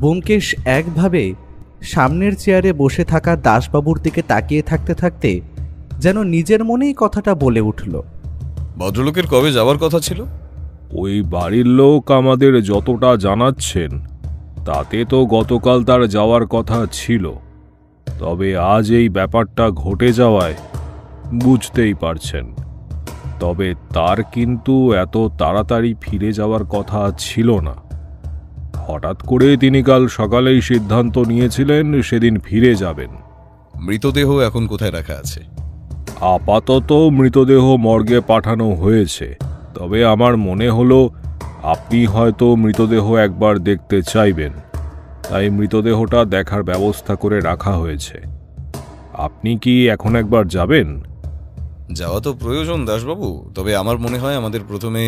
ব্যোমকেশ একভাবে সামনের চেয়ারে বসে থাকা দাসবাবুর দিকে তাকিয়ে থাকতে থাকতে যেন নিজের মনেই কথাটা বলে উঠল। ভদ্রলোকের কবে যাওয়ার কথা ছিল? ওই বাড়ির লোক আমাদের যতটা জানাচ্ছেন তাতে তো গতকাল তার যাওয়ার কথা ছিল, তবে আজ এই ব্যাপারটা ঘটে যাওয়ায় বুঝতেই পারছেন। তবে তার কিন্তু এত তাড়াতাড়ি ফিরে যাওয়ার কথা ছিল না। হঠাৎ করে তিনি কাল সকালেই সিদ্ধান্ত নিয়েছিলেন সেদিন ফিরে যাবেন। মৃতদেহ এখন কোথায় রাখা আছে? আপাতত মৃতদেহ মর্গে পাঠানো হয়েছে, তবে আমার মনে হলো আপনি হয়তো মৃতদেহ একবার দেখতে চাইবেন, তাই মৃতদেহটা দেখার ব্যবস্থা করে রাখা হয়েছে। আপনি কি এখন একবার যাবেন? যাওয়া তো প্রয়োজন দাসবাবু, তবে আমার মনে হয় আমাদের প্রথমে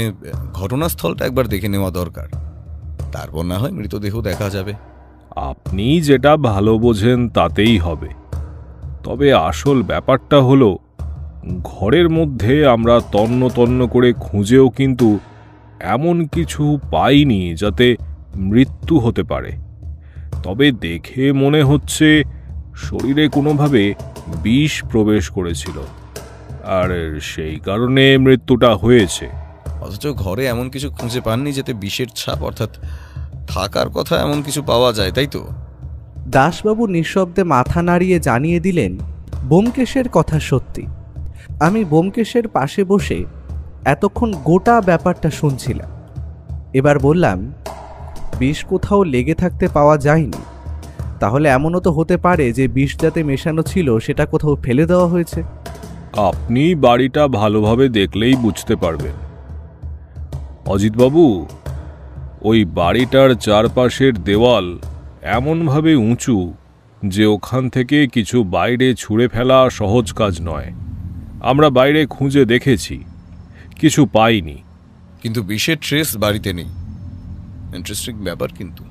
ঘটনাস্থলটা একবার দেখে নেওয়া দরকার, তারপর না হয় মৃতদেহ দেখা যাবে। আপনি যেটা ভালো বোঝেন তাতেই হবে। তবে আসল ব্যাপারটা হলো, ঘরের মধ্যে আমরা তন্ন তন্ন করে খুঁজেও কিন্তু এমন কিছু পাইনি যাতে মৃত্যু হতে পারে। তবে দেখে মনে হচ্ছে শরীরে কোনোভাবে বিষ প্রবেশ করেছিল, আর সেই কারণে মৃত্যুটা হয়েছে। অথচ ঘরে এমন কিছু খুঁজে পাননি যাতে বিষের ছাপ অর্থাৎ থাকার কথা এমন কিছু পাওয়া যায়, তাই তো? দাসবাবু নিঃশব্দে মাথা নাড়িয়ে জানিয়ে দিলেন ব্যোমকেশের কথা সত্যি। আমি ব্যোমকেশের পাশে বসে এতক্ষণ গোটা ব্যাপারটা শুনছিলাম। এবার বললাম, বিষ কোথাও লেগে থাকতে পাওয়া যায়নি, তাহলে এমনও তো হতে পারে যে বিষ যাতে মেশানো ছিল সেটা কোথাও ফেলে দেওয়া হয়েছে। আপনি বাড়িটা ভালোভাবে দেখলেই বুঝতে পারবেন। অজিতবাবু, ওই বাড়িটার চারপাশের দেওয়াল এমনভাবে উঁচু যে ওখান থেকে কিছু বাইরে ছুঁড়ে ফেলা সহজ কাজ নয়। আমরা বাইরে খুঁজে দেখেছি, কিছু পাইনি। কিন্তু বিষের ট্রেস বাড়িতে নেই। ইন্টারেস্টিং ব্যাপার। কিন্তু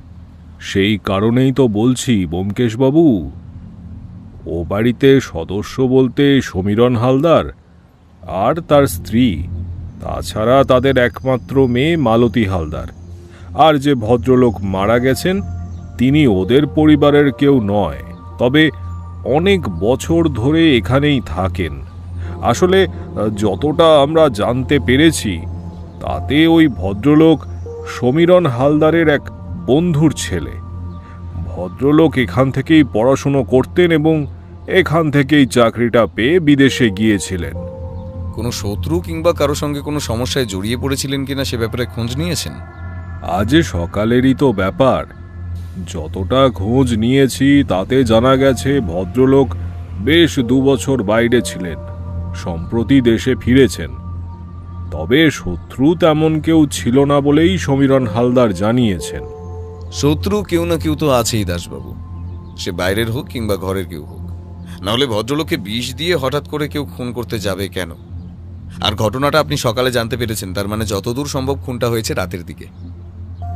সেই কারণেই তো বলছি ব্যোমকেশবাবু, ও বাড়িতে সদস্য বলতে সমীরণ হালদার আর তার স্ত্রী, তাছাড়া তাদের একমাত্র মেয়ে মালতী হালদার। আর যে ভদ্রলোক মারা গেছেন তিনি ওদের পরিবারের কেউ নয়, তবে অনেক বছর ধরে এখানেই থাকেন। আসলে যতটা আমরা জানতে পেরেছি তাতে ওই ভদ্রলোক সমীরণ হালদারের এক বন্ধুর ছেলে। ভদ্রলোক এখান থেকেই পড়াশুনো করতেন এবং এখান থেকেই চাকরিটা পেয়ে বিদেশে গিয়েছিলেন। কোনো শত্রু কিংবা কারো সঙ্গে কোনো সমস্যায় জড়িয়ে পড়েছিলেন কিনা সে ব্যাপারে খোঁজ নিয়েছেন? আজ সকালেরই তো ব্যাপার। যতটা খোঁজ নিয়েছি তাতে জানা গেছে ভদ্রলোক বেশ 2 বছর বাইরে ছিলেন, সম্প্রতি দেশে ফিরেছেন। তবে শত্রু তেমন কেউ ছিল না বলেই সমীরণ হালদার জানিয়েছেন। শত্রু কেউ না কেউ তো আছেই দাসবাবু, সে বাইরের হোক কিংবা ঘরের কেউ হোক। নাহলে ভদ্রলোককে বিষ দিয়ে হঠাৎ করে কেউ খুন করতে যাবে কেন? আর ঘটনাটা আপনি সকালে জানতে পেরেছেন, তার মানে যতদূর সম্ভব খুনটা হয়েছে রাতের দিকে।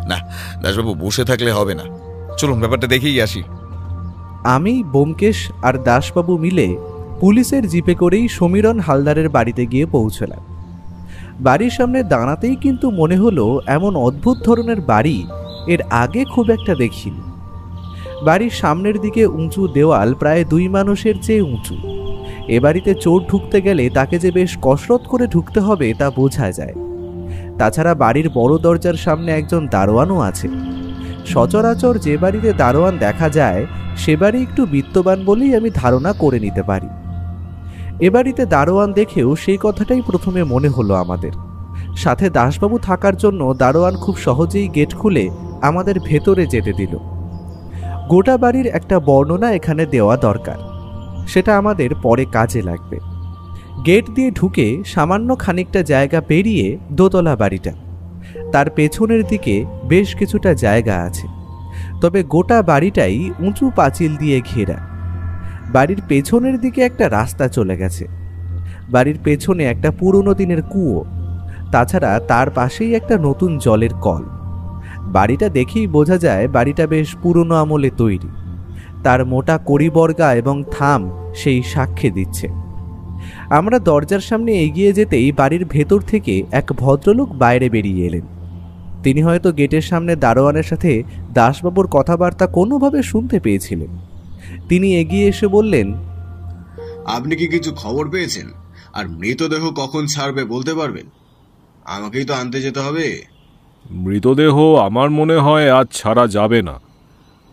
না দাসবাবু, বসে থাকলে হবে না, চলুন ব্যাপারটা দেখেই আসি। আমি, ব্যোমকেশ আর দাসবাবু মিলে পুলিশের জিপে করেই সমীরণ হালদারের বাড়িতে গিয়ে পৌঁছলাম। বাড়ির সামনে দাঁড়াতেই কিন্তু মনে হলো এমন অদ্ভুত ধরনের বাড়ি এর আগে খুব একটা দেখিনি। বাড়ির সামনের দিকে উঁচু দেওয়াল প্রায় 2 মানুষের চেয়ে উঁচু। এ বাড়িতে চোর ঢুকতে গেলে তাকে যে বেশ কসরত করে ঢুকতে হবে তা বোঝা যায়। তাছাড়া বাড়ির বড় দরজার সামনে একজন দারোয়ানও আছে। সচরাচর যে বাড়িতে দারোয়ান দেখা যায় সে বাড়ি একটু বিত্তবান বলেই আমি ধারণা করে নিতে পারি। এ বাড়িতে দারোয়ান দেখেও সেই কথাটাই প্রথমে মনে হলো আমাদের। সাথে দাসবাবু থাকার জন্য দারোয়ান খুব সহজেই গেট খুলে আমাদের ভেতরে যেতে দিল। গোটা বাড়ির একটা বর্ণনা এখানে দেওয়া দরকার, সেটা আমাদের পরে কাজে লাগবে। গেট দিয়ে ঢুকে সামান্য খানিকটা জায়গা পেরিয়ে দোতলা বাড়িটা, তার পেছনের দিকে বেশ কিছুটা জায়গা আছে, তবে গোটা বাড়িটাই উঁচু পাঁচিল দিয়ে ঘেরা। বাড়ির পেছনের দিকে একটা রাস্তা চলে গেছে। বাড়ির পেছনে একটা পুরনো দিনের কুয়ো, তাছাড়া তার পাশেই একটা নতুন জলের কল। বাড়িটা দেখেই বোঝা যায় বাড়িটা বেশ পুরনো আমলে তৈরি। তার মোটা কড়িবর্গা এবং থাম সেই সাক্ষ্য দিচ্ছে। আমরা দরজার সামনে এগিয়ে যেতেই বাড়ির ভেতর থেকে এক ভদ্রলোক বাইরে বেরিয়ে এলেন। তিনি হয়তো গেটের সামনে দারোয়ানের সাথে দাসবাবুর কথাবার্তা কোনোভাবে শুনতে পেয়েছিলেন। তিনি এগিয়ে এসে বললেন, আপনি কি কিছু খবর পেয়েছেন? আর মৃতদেহ কখন ছাড়বে বলতে পারবেন? আমাকেই তো আনতে যেতে হবে। মৃতদেহ আমার মনে হয় আজ ছাড়া যাবে না,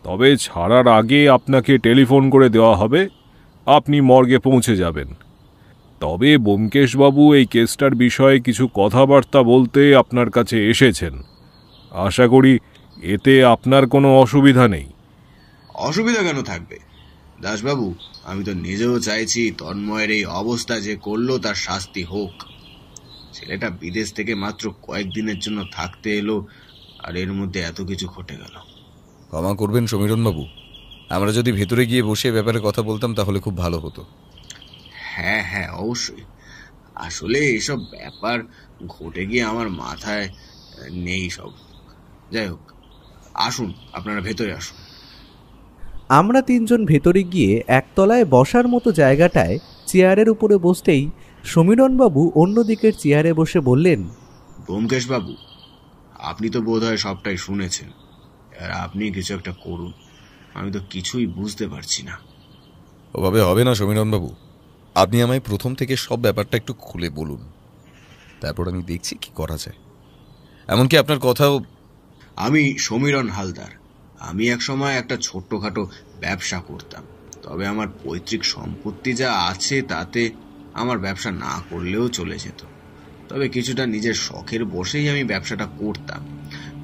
তবে ছাড়ার আগে আপনাকে টেলিফোন করে দেওয়া হবে, আপনি মর্গে পৌঁছে যাবেন। তবে ব্যোমকেশবাবু এই কেসটার বিষয়ে কিছু কথাবার্তা বলতে আপনার কাছে এসেছেন। আশা করি এতে আপনার কোনো অসুবিধা নেই। অসুবিধা কেন থাকবে দাসবাবু? আমি তো নিজেও চাইছি তন্ময়ের এই অবস্থা যে করলো তার শাস্তি হোক। ছেলেটা বিদেশ থেকে মাত্র কয়েকদিনের জন্য থাকতে এলো, আর এর মধ্যে এত কিছু ঘটে গেল। ক্ষমা করবেন সমীরণবাবু, আমরা যদি ভেতরে গিয়ে বসে ব্যাপারে কথা বলতাম তাহলে খুব ভালো হতো। হ্যাঁ হ্যাঁ, অবশ্যই। আসলে এসব ব্যাপার ঘটে গিয়ে আমার মাথায় নেই সব। যাই হোক, আসুন, আপনারা ভেতরে আসুন। আমরা তিনজন ভেতরে গিয়ে একতলায় বসার মতো জায়গাটায় চেয়ারের উপরে বসতেই সমীরণবাবু অন্যদিকের চেয়ারে বসে বললেন, ব্যোমকেশবাবু, আপনি তো বোধহয় সবটাই শুনেছেন, আর আপনি কিছু একটা করুন। আমি তো কিছুই বুঝতে পারছি না। ওভাবে হবে না সমীরণবাবু, আপনি আমায় প্রথম থেকে সব ব্যাপারটা একটু খুলে বলুন, তারপর আমি দেখছি কি করা যায়। এমনকি আপনার কথাও। আমি সমীরণ হালদার। আমি একসময় একটা ছোট্টখাটো ব্যবসা করতাম, তবে আমার পৈতৃক সম্পত্তি যা আছে তাতে আমার ব্যবসা না করলেও চলে যেত। তবে কিছুটা নিজের শখের বসেই আমি ব্যবসাটা করতাম।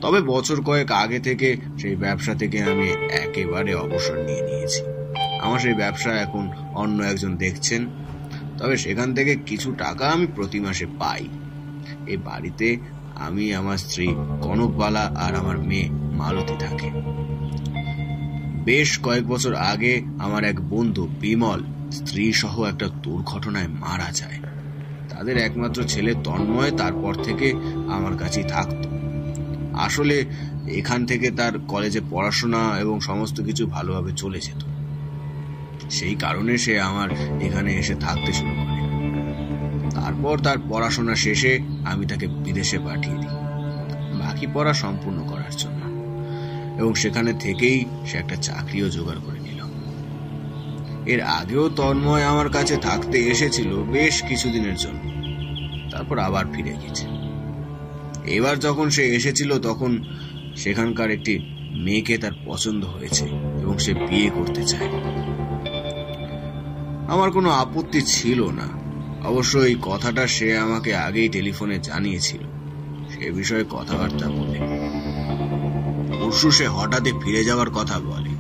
তবে বছর কয়েক আগে থেকে সেই ব্যবসা থেকে আমি একেবারে অবসর নিয়ে নিয়েছি। আমার সেই ব্যবসা এখন অন্য একজন দেখছেন, তবে সেখান থেকে কিছু টাকা আমি প্রতি মাসে পাই। এই বাড়িতে আমি, আমার স্ত্রী কনকবালা আর আমার মেয়ে মালতী থাকে। বেশ কয়েক বছর আগে আমার এক বন্ধু বিমল স্ত্রী সহ একটা দুর্ঘটনায় মারা যায়। তাদের একমাত্র ছেলে তন্ময় তারপর থেকে আমার কাছেই থাকতো। আসলে এখান থেকে তার কলেজে পড়াশোনা এবং সমস্ত কিছু ভালোভাবে চলে যেত। সেই কারণে সে আমার এখানে এসে থাকতে শুরু করে। তারপর তার পড়াশোনা শেষে আমি তাকে বিদেশে পাঠিয়ে দিই বাকি পড়া সম্পূর্ণ করার জন্য, এবং সেখানে থেকেই সে একটা চাকরিও জোগাড় করে নিল। এর আগেও তন্ময় আমার কাছে থাকতে এসেছিল বেশ কিছুদিনের জন্য, তারপর আবার ফিরে গেছে। এবার যখন সে এসেছিল তখন সেখানকার একটি মেয়েকে তার পছন্দ হয়েছে এবং সে বিয়ে করতে চায়। আমার কোনো আপত্তি ছিল না। অবশ্য এই কথাটা সে আমাকে আগেই টেলিফোনে জানিয়েছিল। সে বিষয়ে কথাবার্তা বলে পরশু সে হঠাৎই ফিরে যাওয়ার কথা বলে।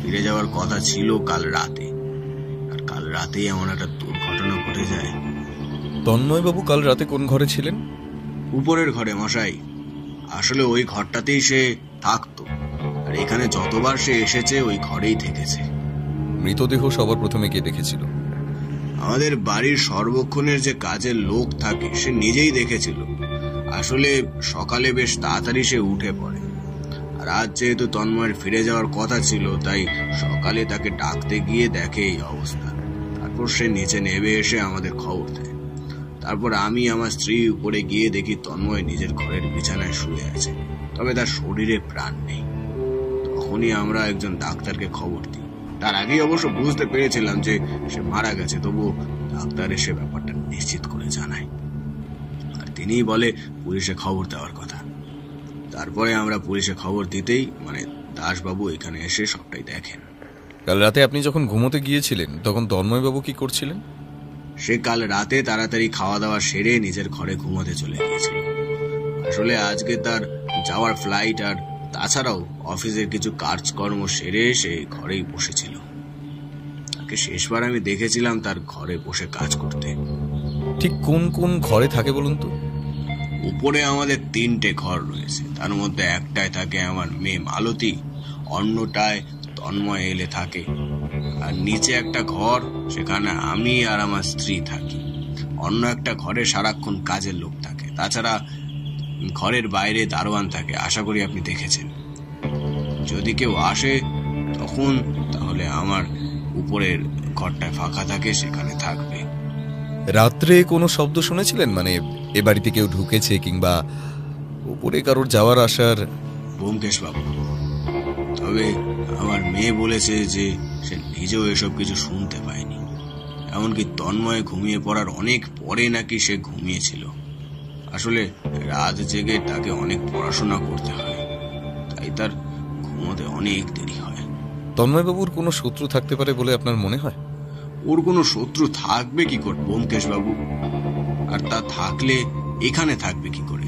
ফিরে যাওয়ার কথা ছিল কাল রাতে, আর কাল রাতেই এমন একটা দুর্ঘটনা ঘটে যায়। তন্ময়বাবু কাল রাতে কোন ঘরে ছিলেন? উপরের ঘরে মশাই। আসলে ওই ঘরটাতেই সে থাকতো, আর এখানে যতবার সে এসেছে ওই ঘরেই থেকেছে। মৃতদেহ সবার প্রথমে কে দেখেছিল? আমাদের বাড়ির সর্বক্ষণের যে কাজের লোক থাকে সে নিজেই দেখেছিল। আসলে সকালে বেশ তাড়াতাড়ি সে উঠে পড়ে, আর আজ যেহেতু তন্ময়ের ফিরে যাওয়ার কথা ছিল তাই সকালে তাকে ডাকতে গিয়ে দেখে এই অবস্থা। তারপর সে নিচে নেমে এসে আমাদের খবর দেয়। তারপর আমি আমার স্ত্রী উপরে গিয়ে দেখি তন্ময় নিজের ঘরের বিছানায় শুয়ে আছে, তবে তার শরীরে প্রাণ নেই। তখনই আমরা একজন ডাক্তারকে খবর দিই। তার আগেই অবশ্য বুঝতে পেরেছিলাম যে সে মারা গেছে, তবু ডাক্তার এসে ব্যাপারটা নিশ্চিত করে জানায়, আর তিনিই বলে পুলিশে খবর দেওয়ার কথা। তারপরে আমরা পুলিশে খবর দিতেই দাসবাবু এখানে এসে সবটাই দেখেন। কাল রাতে আপনি যখন ঘুমোতে গিয়েছিলেন তখন তন্ময়বাবু কি করছিলেন? সে কাল রাতে তাড়াতাড়ি খাওয়া দাওয়া সেরে নিজের ঘরে ঘুমাতে চলে গিয়েছিল। আসলে আজকে তার যাওয়ার ফ্লাইট, আর তাছাড়াও অফিসের কিছু কাজকর্ম সেরে সে ঘরেই বসেছিল। তাকে শেষবার আমি দেখেছিলাম তার ঘরে বসে কাজ করতে। ঠিক কোন কোন ঘরে থাকে বলুন তো? উপরে আমাদের 3টে ঘর রয়েছে, তার মধ্যে একটায় থাকে আমার মেয়ে মালতী, অন্যটায় তন্ময় এলে থাকে, আর নিচে একটা ঘর, সেখানে আমি আর আমার স্ত্রী থাকি। অন্য একটা ঘরে সারাক্ষণ কাজের লোক থাকে। তাছাড়া ঘরের বাইরে দারোয়ান থাকে, আশা করি আপনি দেখেছেন। যদি কেউ আসে তখন তাহলে আমার উপরের ঘরটায় ফাঁকা থাকে, সেখানে থাকবে। রাত্রে কোনো শব্দ শুনেছিলেন? এ বাড়িতে কেউ ঢুকেছে কিংবা উপরে কারোর যাওয়ার আশার। ব্যোমকেশ বাবু, তবে আমার মেয়ে বলেছে যে সে নিজেও এসব কিছু শুনতে পায়নি। এমনকি তন্ময় ঘুমিয়ে পড়ার অনেক পরে নাকি সে ঘুমিয়েছিল। আসলে রাত জেগে তাকে অনেক পড়াশোনা করতে হয়, তাই তার ঘুমোতে অনেক দেরি হয়। তন্ময়বাবুর কোনো শত্রু থাকতে পারে বলে আপনার মনে হয়? ওর কোনো শত্রু থাকবে কি করে ব্যোমকেশ বাবু? আর তা থাকলে এখানে থাকবে কি করে?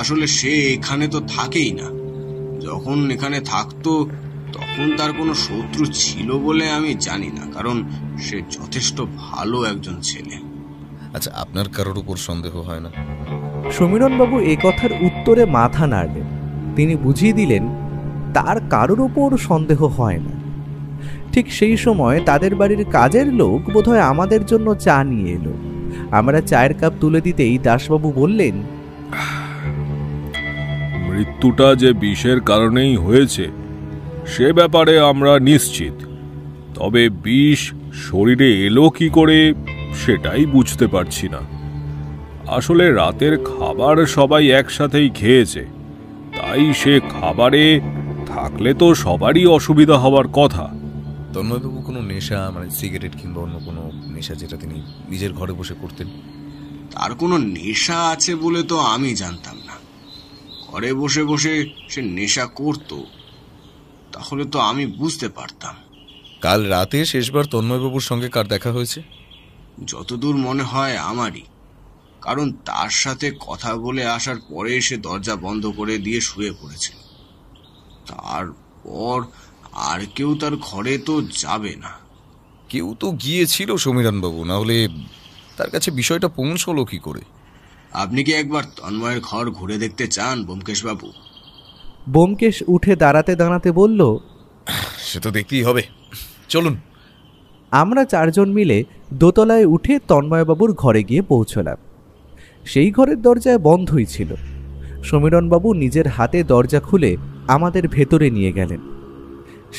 আসলে সে এখানে তো থাকেই না। যখন এখানে থাকতো তখন তার কোনো শত্রু ছিল বলে আমি জানি না, কারণ সে যথেষ্ট ভালো একজন ছেলে। আচ্ছা, আপনার কারোর উপর সন্দেহ হয় না? সমীরণবাবু এ কথার উত্তরে মাথা নাড়লেন। তিনি বুঝিয়ে দিলেন তার কারোর ওপর সন্দেহ হয় না। ঠিক সেই সময় তাদের বাড়ির কাজের লোক বোধহয় আমাদের জন্য চা নিয়ে এলো। আমরা চায়ের কাপ তুলে দিতেই দাসবাবু বললেন, মৃত্যুটা যে বিষের কারণেই হয়েছে সে ব্যাপারে আমরা নিশ্চিত, তবে বিষ শরীরে এলো কি করে সেটাই বুঝতে পারছি না। আসলে রাতের খাবার সবাই একসাথেই খেয়েছে, তাই সে খাবারে থাকলে তো সবারই অসুবিধা হওয়ার কথা। তন্ময়বাবু কোনো নেশা, মানে সিগারেট কিংবা অন্য কোনো নেশা যেটা তিনি নিজের ঘরে বসে করতেন? তার কোনো নেশা আছে বলে তো আমি জানতাম না। ঘরে বসে বসে সে নেশা করত তাহলে তো আমি বুঝতে পারতাম। কাল রাতে শেষবার তন্ময়বাবুর সঙ্গে কার দেখা হয়েছে? যতদূর মনে হয় আমারই, কারণ তার সাথে কথা বলে আসার পরে সে দরজা বন্ধ করে দিয়ে শুয়ে পড়েছিল। তারপর আর কেউ তার ঘরে তো যাবে না। কেউ তো গিয়েছিল সমীরণবাবু, না হলে তার কাছে বিষয়টা পৌঁছলো কি করে? আপনি কি একবার তন্ময়ের ঘর ঘুরে দেখতে চান ব্যোমকেশ বাবু? ব্যোমকেশ উঠে দাঁড়াতে দাঁড়াতে বলল, সে তো দেখতেই হবে, চলুন। আমরা চারজন মিলে দোতলায় উঠে তন্ময়বাবুর ঘরে গিয়ে পৌঁছলাম। সেই ঘরের দরজায় বন্ধই ছিল। সমীরণবাবু নিজের হাতে দরজা খুলে আমাদের ভেতরে নিয়ে গেলেন।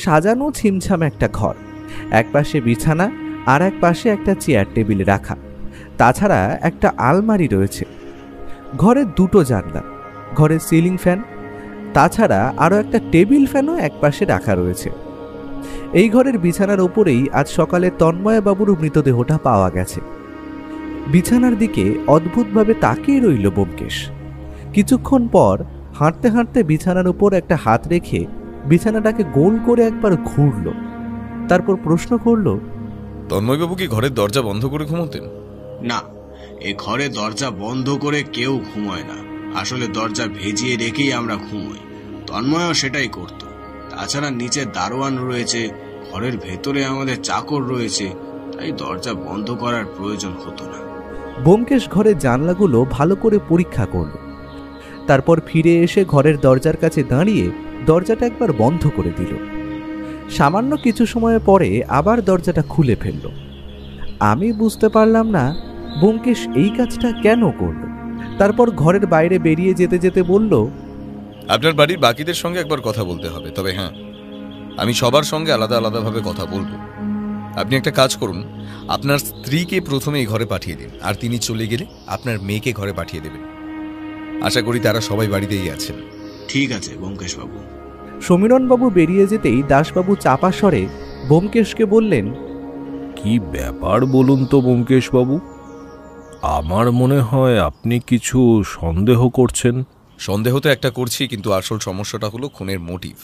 সাজানো ছিমছাম একটা ঘর, এক পাশে বিছানা আর এক পাশে একটা চেয়ার টেবিল রাখা, তাছাড়া একটা আলমারি রয়েছে। ঘরে দুটো জানলা, ঘরের সিলিং ফ্যান, তাছাড়া আরও একটা টেবিল ফ্যানও এক পাশে রাখা রয়েছে। এই ঘরের বিছানার ওপরেই আজ সকালে তন্ময়বাবুর মৃতদেহটা পাওয়া গেছে। বিছানার দিকে অদ্ভুতভাবে তাকিয়ে রইল ব্যোমকেশ। কিছুক্ষণ পর হাঁটতে হাঁটতে বিছানার উপর একটা হাত রেখে বিছানাটাকে গোল করে একবার ঘুরল, তারপর প্রশ্ন করল, তন্ময়বাবু কি ঘরের দরজা বন্ধ করে ঘুমোতেন? না, এ ঘরে দরজা বন্ধ করে কেউ ঘুমোয় না। আসলে দরজা ভেজিয়ে রেখেই আমরা ঘুমোই। তন্ময়ও সেটাই করত। তাছাড়া নিচে দারোয়ান রয়েছে, ঘরের ভেতরে আমাদের চাকর রয়েছে, তাই দরজা বন্ধ করার প্রয়োজন হতো না। ব্যোমকেশ ঘরের জানলাগুলো ভালো করে পরীক্ষা করল, তারপর ফিরে এসে ঘরের দরজার কাছে দাঁড়িয়ে দরজাটা একবার বন্ধ করে দিল। সামান্য কিছু সময় পরে আবার দরজাটা খুলে ফেলল। আমি বুঝতে পারলাম না ব্যোমকেশ এই কাজটা কেন করল। তারপর ঘরের বাইরে বেরিয়ে যেতে যেতে বলল, আপনার বাড়ির বাকিদের সঙ্গে একবার কথা বলতে হবে, তবে হ্যাঁ, আমি সবার সঙ্গে আলাদা আলাদাভাবে কথা বলবো। আপনি একটা কাজ করুন, আপনার স্ত্রীকে প্রথমে এই ঘরে পাঠিয়ে দিন, আর তিনি চলে গেলে আপনার মেয়েকে ঘরে পাঠিয়ে দেবেন। আশা করি তারা সবাই বাড়িতেই আছেন। ঠিক আছে ব্যোমকেশ বাবু। সমীরণবাবু বেরিয়ে যেতেই দাসবাবু চাপা স্বরে ব্যোমকেশকে বললেন, কি ব্যাপার বলুন তো ব্যোমকেশ বাবু, আমার মনে হয় আপনি কিছু সন্দেহ করছেন। সন্দেহ তো একটা করছি, কিন্তু আসল সমস্যাটা হলো খুনের মোটিভ।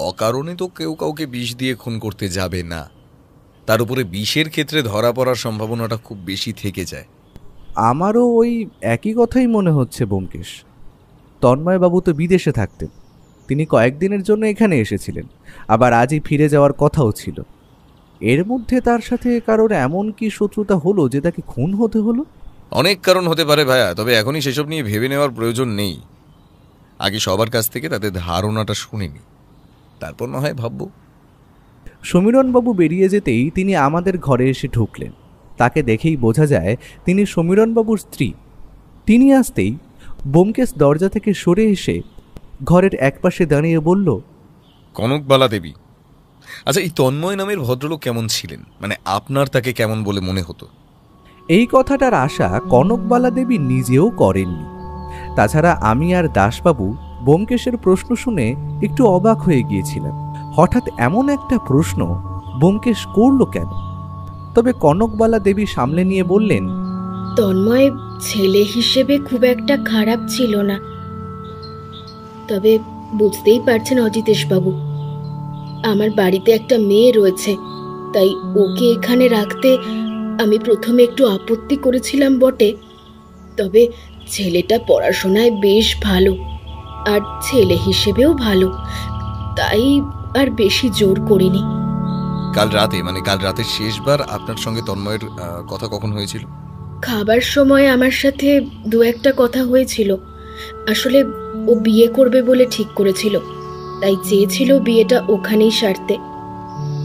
অকারণে তো কেউ কাউকে বিষ দিয়ে খুন করতে যাবে না, তার উপরে বিষের ক্ষেত্রে ধরা পড়ার সম্ভাবনাটা খুব বেশি থেকে যায়। আমারও ওই একই কথাই মনে হচ্ছে ব্যোমকেশ। তন্ময়বাবু তো বিদেশে থাকতেন, তিনি কয়েকদিনের জন্য এখানে এসেছিলেন, আবার আজই ফিরে যাওয়ার কথাও ছিল। এর মধ্যে তার সাথে কারোর এমন কি শত্রুতা হলো যে তাকে খুন হতে হলো? অনেক কারণ হতে পারে ভাইয়া, তবে এখনই সেসব নিয়ে ভেবে নেওয়ার প্রয়োজন নেই। আগে সবার কাছ থেকে তাদের ধারণাটা শুনিনি, তারপর না হয় ভাববো। সমীরণবাবু বেরিয়ে যেতেই তিনি আমাদের ঘরে এসে ঢুকলেন। তাকে দেখেই বোঝা যায় তিনি সমীরণবাবুর স্ত্রী। তিনি আসতেই ব্যোমকেশ দরজা থেকে সরে এসে ঘরের একপাশে দাঁড়িয়ে বলল, কনকবালা দেবী। আচ্ছা, এই তন্ময় নামের ভদ্রলোক কেমন ছিলেন? মানে আপনার তাকে কেমন বলে মনে হতো? এই কথাটার আশা কনকবালা দেবী নিজেও করেননি। তাছাড়া আমি আর দাসবাবু ব্যোমকেশের প্রশ্ন শুনে একটু অবাক হয়ে গিয়েছিলাম। হঠাৎ এমন একটা প্রশ্ন ব্যোমকেশ করল কেন? তবে কনকবালা দেবী সামলে নিয়ে বললেন, তন্ময় ছেলে হিসেবে খুব একটা খারাপ ছিল না, তবে বুঝতেই পারছেন অজিতেশ বাবু, আমার বাড়িতে একটা মেয়ে রয়েছে, তাই ওকে এখানে রাখতে আমি প্রথমে একটু আপত্তি করেছিলাম বটে, তবে ছেলেটা পড়াশোনায় বেশ ভালো আর ছেলে হিসেবেও ভালো, তাই আর বেশি জোর করিনি। কাল রাতে শেষবার আপনার সঙ্গে তন্ময়ের কথা কখন হয়েছিল? খাবার সময় আমার সাথে দু একটা কথা হয়েছিল। আসলে ও বিয়ে করবে বলে ঠিক করেছিল, তাই চেয়েছিল বিয়েটা ওখানেই সারতে।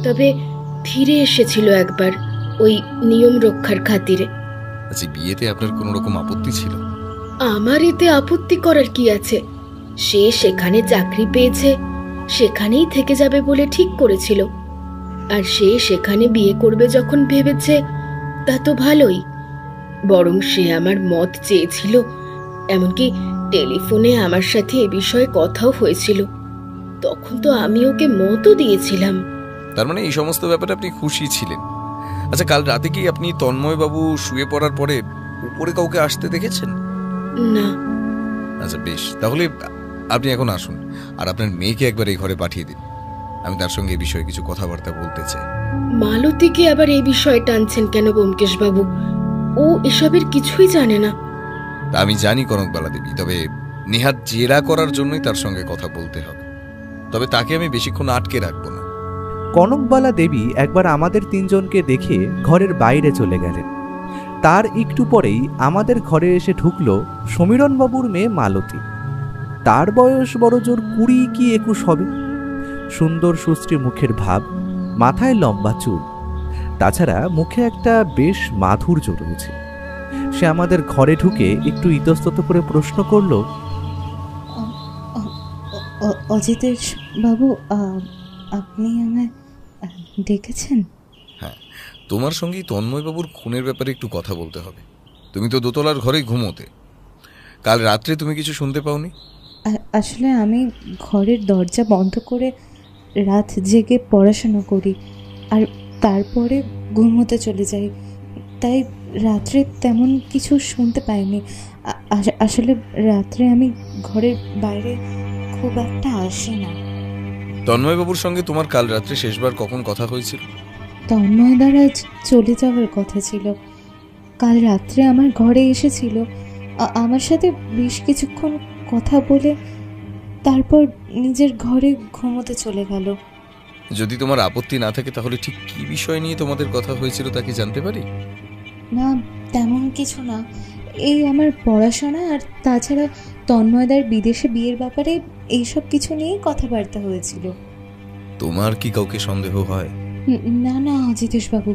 তবে ফিরে এসেছিল একবার ওই নিয়ম রক্ষার খাতিরে। আচ্ছা, বিয়েতে আপনার কোনো রকম আপত্তি ছিল? আমার এতে আপত্তি করার কি আছে? সে সেখানে চাকরি পেয়েছে, সেখানেই থেকে যাবে বলে ঠিক করেছিল, আর সে সেখানে বিয়ে করবে যখন ভেবেছে তা তো ভালোই। বরং সে আমার মত চেয়েছিল, এমনকি টেলিফোনে আমার সাথে এ বিষয়ে কথাও হয়েছিল। তখন তো আমি ওকে মতও দিয়েছিলাম। তার মানে এই সমস্ত ব্যাপারে আপনি খুশি ছিলেন। আচ্ছা, কাল রাতে কি আপনি তন্ময় বাবু শুয়ে পড়ার পরে উপরে কাউকে আসতে দেখেছেন? না। আচ্ছা বেশ, তাহলে আপনি এখন আসুন আর আপনার মেয়েকে একবার এই ঘরে পাঠিয়ে দিন। আমি তার সঙ্গে এই বিষয়ে কিছু কথাবার্তা বলতে চাই। মালতীকে আবার এই বিষয়ে টানছেন কেন ব্যোমকেশ বাবু? ও এসবের কিছুই জানে না। তা আমি জানি কনকবালা দেবী, তবে নেহাত জেরা করার জন্যই তার সঙ্গে কথা বলতে হবে। তবে তাকে আমি বেশিক্ষণ আটকে রাখবো না। কনকবালা দেবী একবার আমাদের তিনজনকে দেখে ঘরের বাইরে চলে গেলেন। তার একটু পরেই আমাদের ঘরে এসে ঢুকল সমীরণবাবুর মেয়ে মালতী। তার বয়স বড়জোর 20 কি 21 হবে। সুন্দর সুশ্রী মুখের ভাব, মাথায় লম্বা চুল, তাছাড়া মুখে একটা বেশ মাধুর্য রয়েছে। সে আমাদের ঘরে ঢুকে একটু ইতস্তত করে প্রশ্ন করল, অজিতেশ বাবু, আপনি আমায় ডেকেছেন? হ্যাঁ, তোমার সঙ্গেই তন্ময়বাবুর খুনের ব্যাপারে একটু কথা বলতে হবে। তুমি তো দোতলার ঘরেই ঘুমোতে। কাল রাত্রে তুমি কিছু শুনতে পাওনি? আসলে আমি ঘরের দরজা বন্ধ করে রাত জেগে পড়াশোনা করি আর তারপরে ঘুমোতে চলে যাই, তাই রাত্রে তেমন কিছু শুনতে পাইনি। আসলে রাত্রে আমি ঘরের বাইরে খুব একটা আসি না। তন্ময়বাবুর সঙ্গে তোমার কাল রাত্রে শেষবার কখন কথা হয়েছিল? তন্ময় দ্বারা চলে যাওয়ার কথা ছিল। কাল রাত্রে আমার ঘরে এসেছিল, আমার সাথে বেশ কিছুক্ষণ কথা বলে তারপর নিজের ঘরে ঘুমোতে চলে গেল। যদি তোমার আপত্তি না থাকে তাহলে ঠিক কি বিষয় নিয়ে তোমাদের কথা হয়েছিল তা কি জানতে পারি? না, তেমন কিছু না। এই আমার পড়াশোনা আর তাছাড়া তন্ময়দার বিদেশে বিয়ের ব্যাপারে এইসব কিছু নিয়েই কথাবার্তা হয়েছিল। তোমার কি কাউকে সন্দেহ হয়? না না অজিতেশ বাবু,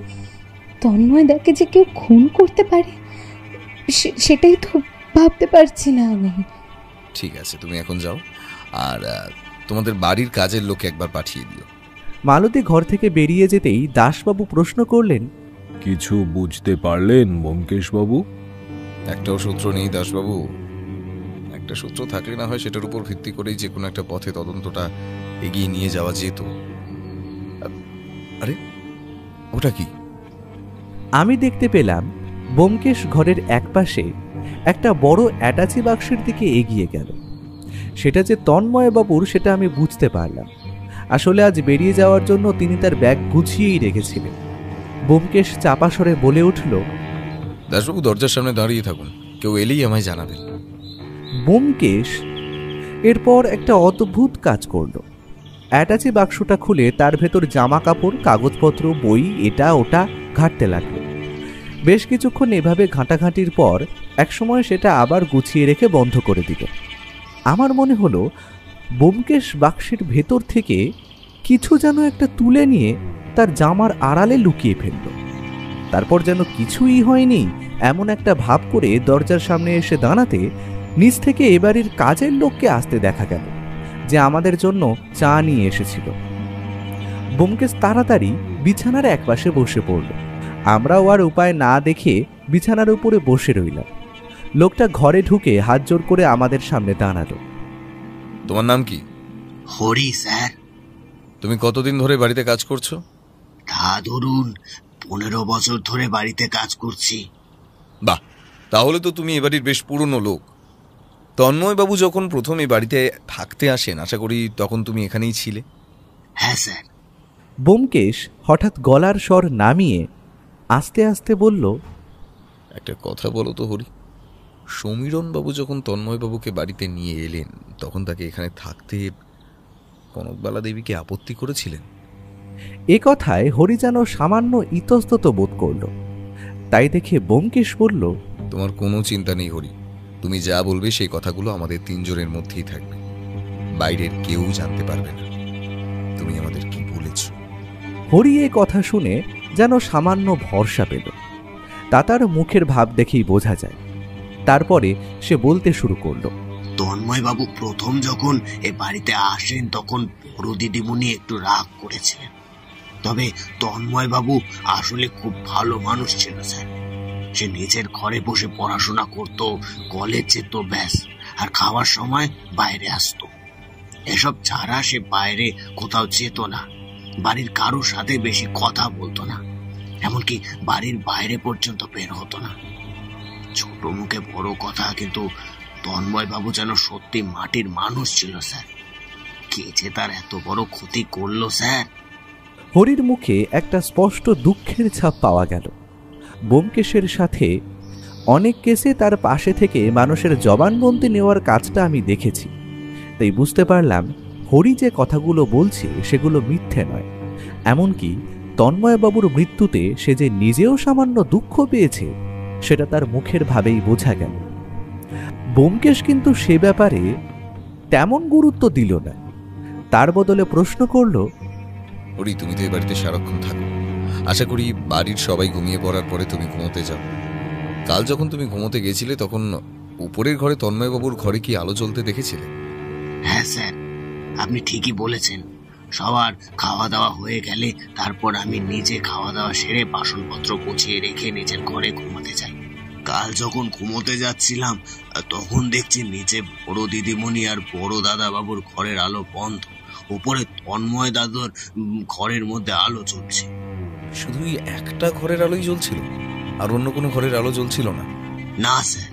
তন্ময়দাকে যে কেউ খুন করতে পারে সেটাই তো ভাবতে পারছি না আমি। ঠিক আছে, তুমি এখন যাও আর তোমাদের বাড়ির কাজের লোক একবার পাঠিয়ে দিও। মালতী ঘর থেকে বেরিয়ে যেতেই দাসবাবু প্রশ্ন করলেন, কিছু বুঝতে পারলেন ব্যোমকেশ বাবু? একটাও সূত্র নেই দাসবাবু। একটা সূত্র থাকলে না হয় সেটার উপর ভিত্তি করেই যে কোনো একটা পথে তদন্তটা এগিয়ে নিয়ে যাওয়া যেত। আরে ওটা কি? আমি দেখতে পেলাম ব্যোমকেশ ঘরের একপাশে একটা বড় অ্যাটাচি বাক্সের দিকে এগিয়ে গেল। সেটা যে তন্ময়বাবুর সেটা আমি বুঝতে পারলাম। আসলে আজ বেরিয়ে যাওয়ার জন্য তিনি তার ব্যাগ গুছিয়েই রেখেছিলেন। ব্যোমকেশ চাপা স্বরে বলে উঠল, দাসবাবু দরজার সামনে দাঁড়িয়ে থাকুন, কেউ এলেই আমায় জানাবেন। ব্যোমকেশ এরপর একটা অদ্ভুত কাজ করল। অ্যাটাচি বাক্সটা খুলে তার ভেতর জামা কাপড়, কাগজপত্র, বই, এটা ওটা ঘাঁটতে লাগলো। বেশ কিছুক্ষণ এভাবে ঘাঁটাঘাঁটির পর একসময় সেটা আবার গুছিয়ে রেখে বন্ধ করে দিল। আমার মনে হলো ব্যোমকেশ বাক্সের ভেতর থেকে কিছু যেন একটা তুলে নিয়ে তার জামার আড়ালে লুকিয়ে ফেলল। তারপর যেন কিছুই হয়নি এমন একটা ভাব করে দরজার সামনে এসে দাঁড়াতে নিচ থেকে এবাড়ির কাজের লোককে আসতে দেখা গেল, যে আমাদের জন্য চা নিয়ে এসেছিল। ব্যোমকেশ তাড়াতাড়ি বিছানার একপাশে বসে পড়ল। আমরাও আর উপায় না দেখে বিছানার উপরে বসে রইলাম। লোকটা ঘরে ঢুকে হাত জোর করে আমাদের সামনে দাঁড়ালো। তোমার নাম কি? হরি স্যার। তুমি কতদিন ধরে বাড়িতে কাজ করছো? তা ধরুন 15 বছর ধরে বাড়িতে কাজ করছি। বাহ, তাহলে তো তুমি এ বাড়ির বেশ পুরনো লোক। তন্ময়বাবু যখন প্রথম এই বাড়িতে থাকতে আসেন, আশা করি তখন তুমি এখানেই ছিলে? হ্যাঁ স্যার। ব্যোমকেশ হঠাৎ গলার স্বর নামিয়ে আস্তে আস্তে বলল, একটা কথা বলো তো হরি, সমীরণবাবু যখন তন্ময়বাবুকে বাড়িতে নিয়ে এলেন তখন তাকে এখানে থাকতে কনকবালা দেবীকে আপত্তি করেছিলেন? এ কথায় হরি যেন সামান্য ইতস্তত বোধ করল। তাই দেখে ব্যোমকেশ বলল, তোমার কোনো চিন্তা নেই হরি, তুমি যা বলবে সেই কথাগুলো আমাদের তিনজনের মধ্যেই থাকবে, বাইরের কেউ জানতে পারবে না তুমি আমাদের কি বলেছ। হরি এ কথা শুনে যেন সামান্য ভরসা পেল। তা তার মুখের ভাব দেখেই বোঝা যায়। তারপরে সে বলতে শুরু করলো, তন্ময়বাবু প্রথম যখন এ বাড়িতে আসেন তখন বড় দিদিমণি একটু রাগ করেছিলেন। তবে তন্ময়বাবু আসলে খুব ভালো মানুষ ছিল স্যার। সে নিজের ঘরে বসে পড়াশোনা করত, কলেজ যেত ব্যাস, আর খাওয়ার সময় বাইরে আসতো। এসব ছাড়া সে বাইরে কোথাও যেত না, বাড়ির কারোর সাথে বেশি কথা বলতো না, এমনকি বাড়ির বাইরে পর্যন্ত বের হতো না। ছোট মুখে বড় কথা, কিন্তু তন্ময়বাবু যেন সত্যি মাটির মানুষ ছিল স্যার। কে যে তার এত বড় ক্ষতি করলো স্যার। হরির মুখে একটা স্পষ্ট দুঃখের ছাপ পাওয়া গেল। ব্যোমকেশের সাথে অনেক কেসে তার পাশে থেকে মানুষের জবানবন্দি নেওয়ার কাজটা আমি দেখেছি, তাই বুঝতে পারলাম হরি যে কথাগুলো বলছে সেগুলো মিথ্যে নয়। এমনকি তন্ময়বাবুর মৃত্যুতে সে যে নিজেও সামান্য দুঃখ পেয়েছে সেটা তার মুখের ভাবেই বোঝা গেল। ব্যোমকেশ কিন্তু সে ব্যাপারে তেমন গুরুত্ব দিল না। তার বদলে প্রশ্ন করল, হরি, তুমি তো এই বাড়িতে সারাক্ষণ থাকো, আশা করি বাড়ির সবাই ঘুমিয়ে পড়ার পরে তুমি ঘুমোতে যাও। কাল যখন তুমি ঘুমোতে গেছিলে তখন উপরের ঘরে তন্ময়বাবুর ঘরে কি আলো জ্বলতে দেখেছিলে? হ্যাঁ স্যার, আপনি ঠিকই বলেছেন। সবার খাওয়া দাওয়া হয়ে গেলে তারপর আমি নিজে খাওয়া দাওয়া সেরে বাসনপত্র গুছিয়ে রেখে নিজের ঘরে ঘুমোতে যাই। কাল যখন ঘুমোতে যাচ্ছিলাম তখন দেখছি নিচে বড় দিদিমণি আর বড় দাদা বাবুর ঘরের আলো বন্ধ, উপরে তন্ময় দাদুর ঘরের মধ্যে আলো জ্বলছে। শুধু একটা ঘরের আলোই জ্বলছিল, আর অন্য কোনো ঘরের আলো জ্বলছিল না? না স্যার।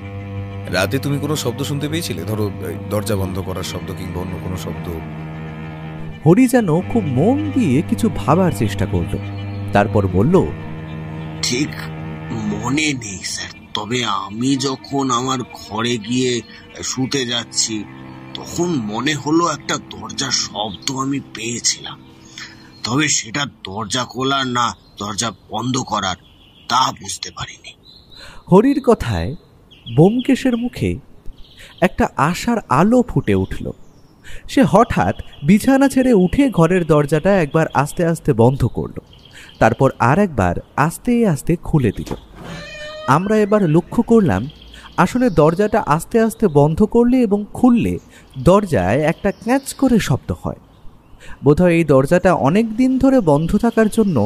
রাতে তুমি কোনো শব্দ শুনতে পেয়েছিলে, ধরো দরজা বন্ধ করার শব্দ কিংবা অন্য কোনো শব্দ? হরি যেন খুব মন দিয়ে কিছু ভাবার চেষ্টা করল। তারপর বলল, ঠিক মনে নেই স্যার, তবে আমি যখন আমার ঘরে গিয়ে শুতে যাচ্ছি তখন মনে হলো একটা দরজার শব্দ আমি পেয়েছিলাম। তবে সেটা দরজা খোলার না দরজা বন্ধ করার তা বুঝতে পারিনি। হরির কথায় ব্যোমকেশের মুখে একটা আশার আলো ফুটে উঠল। সে হঠাৎ বিছানা ছেড়ে উঠে ঘরের দরজাটা একবার আস্তে আস্তে বন্ধ করল, তারপর আর একবার আস্তে আস্তে খুলে দিল। আমরা এবার লক্ষ্য করলাম আসলে দরজাটা আস্তে আস্তে বন্ধ করলে এবং খুললে দরজায় একটা ক্যাঁচ করে শব্দ হয়। বোধহয় এই দরজাটা অনেক দিন ধরে বন্ধ থাকার জন্য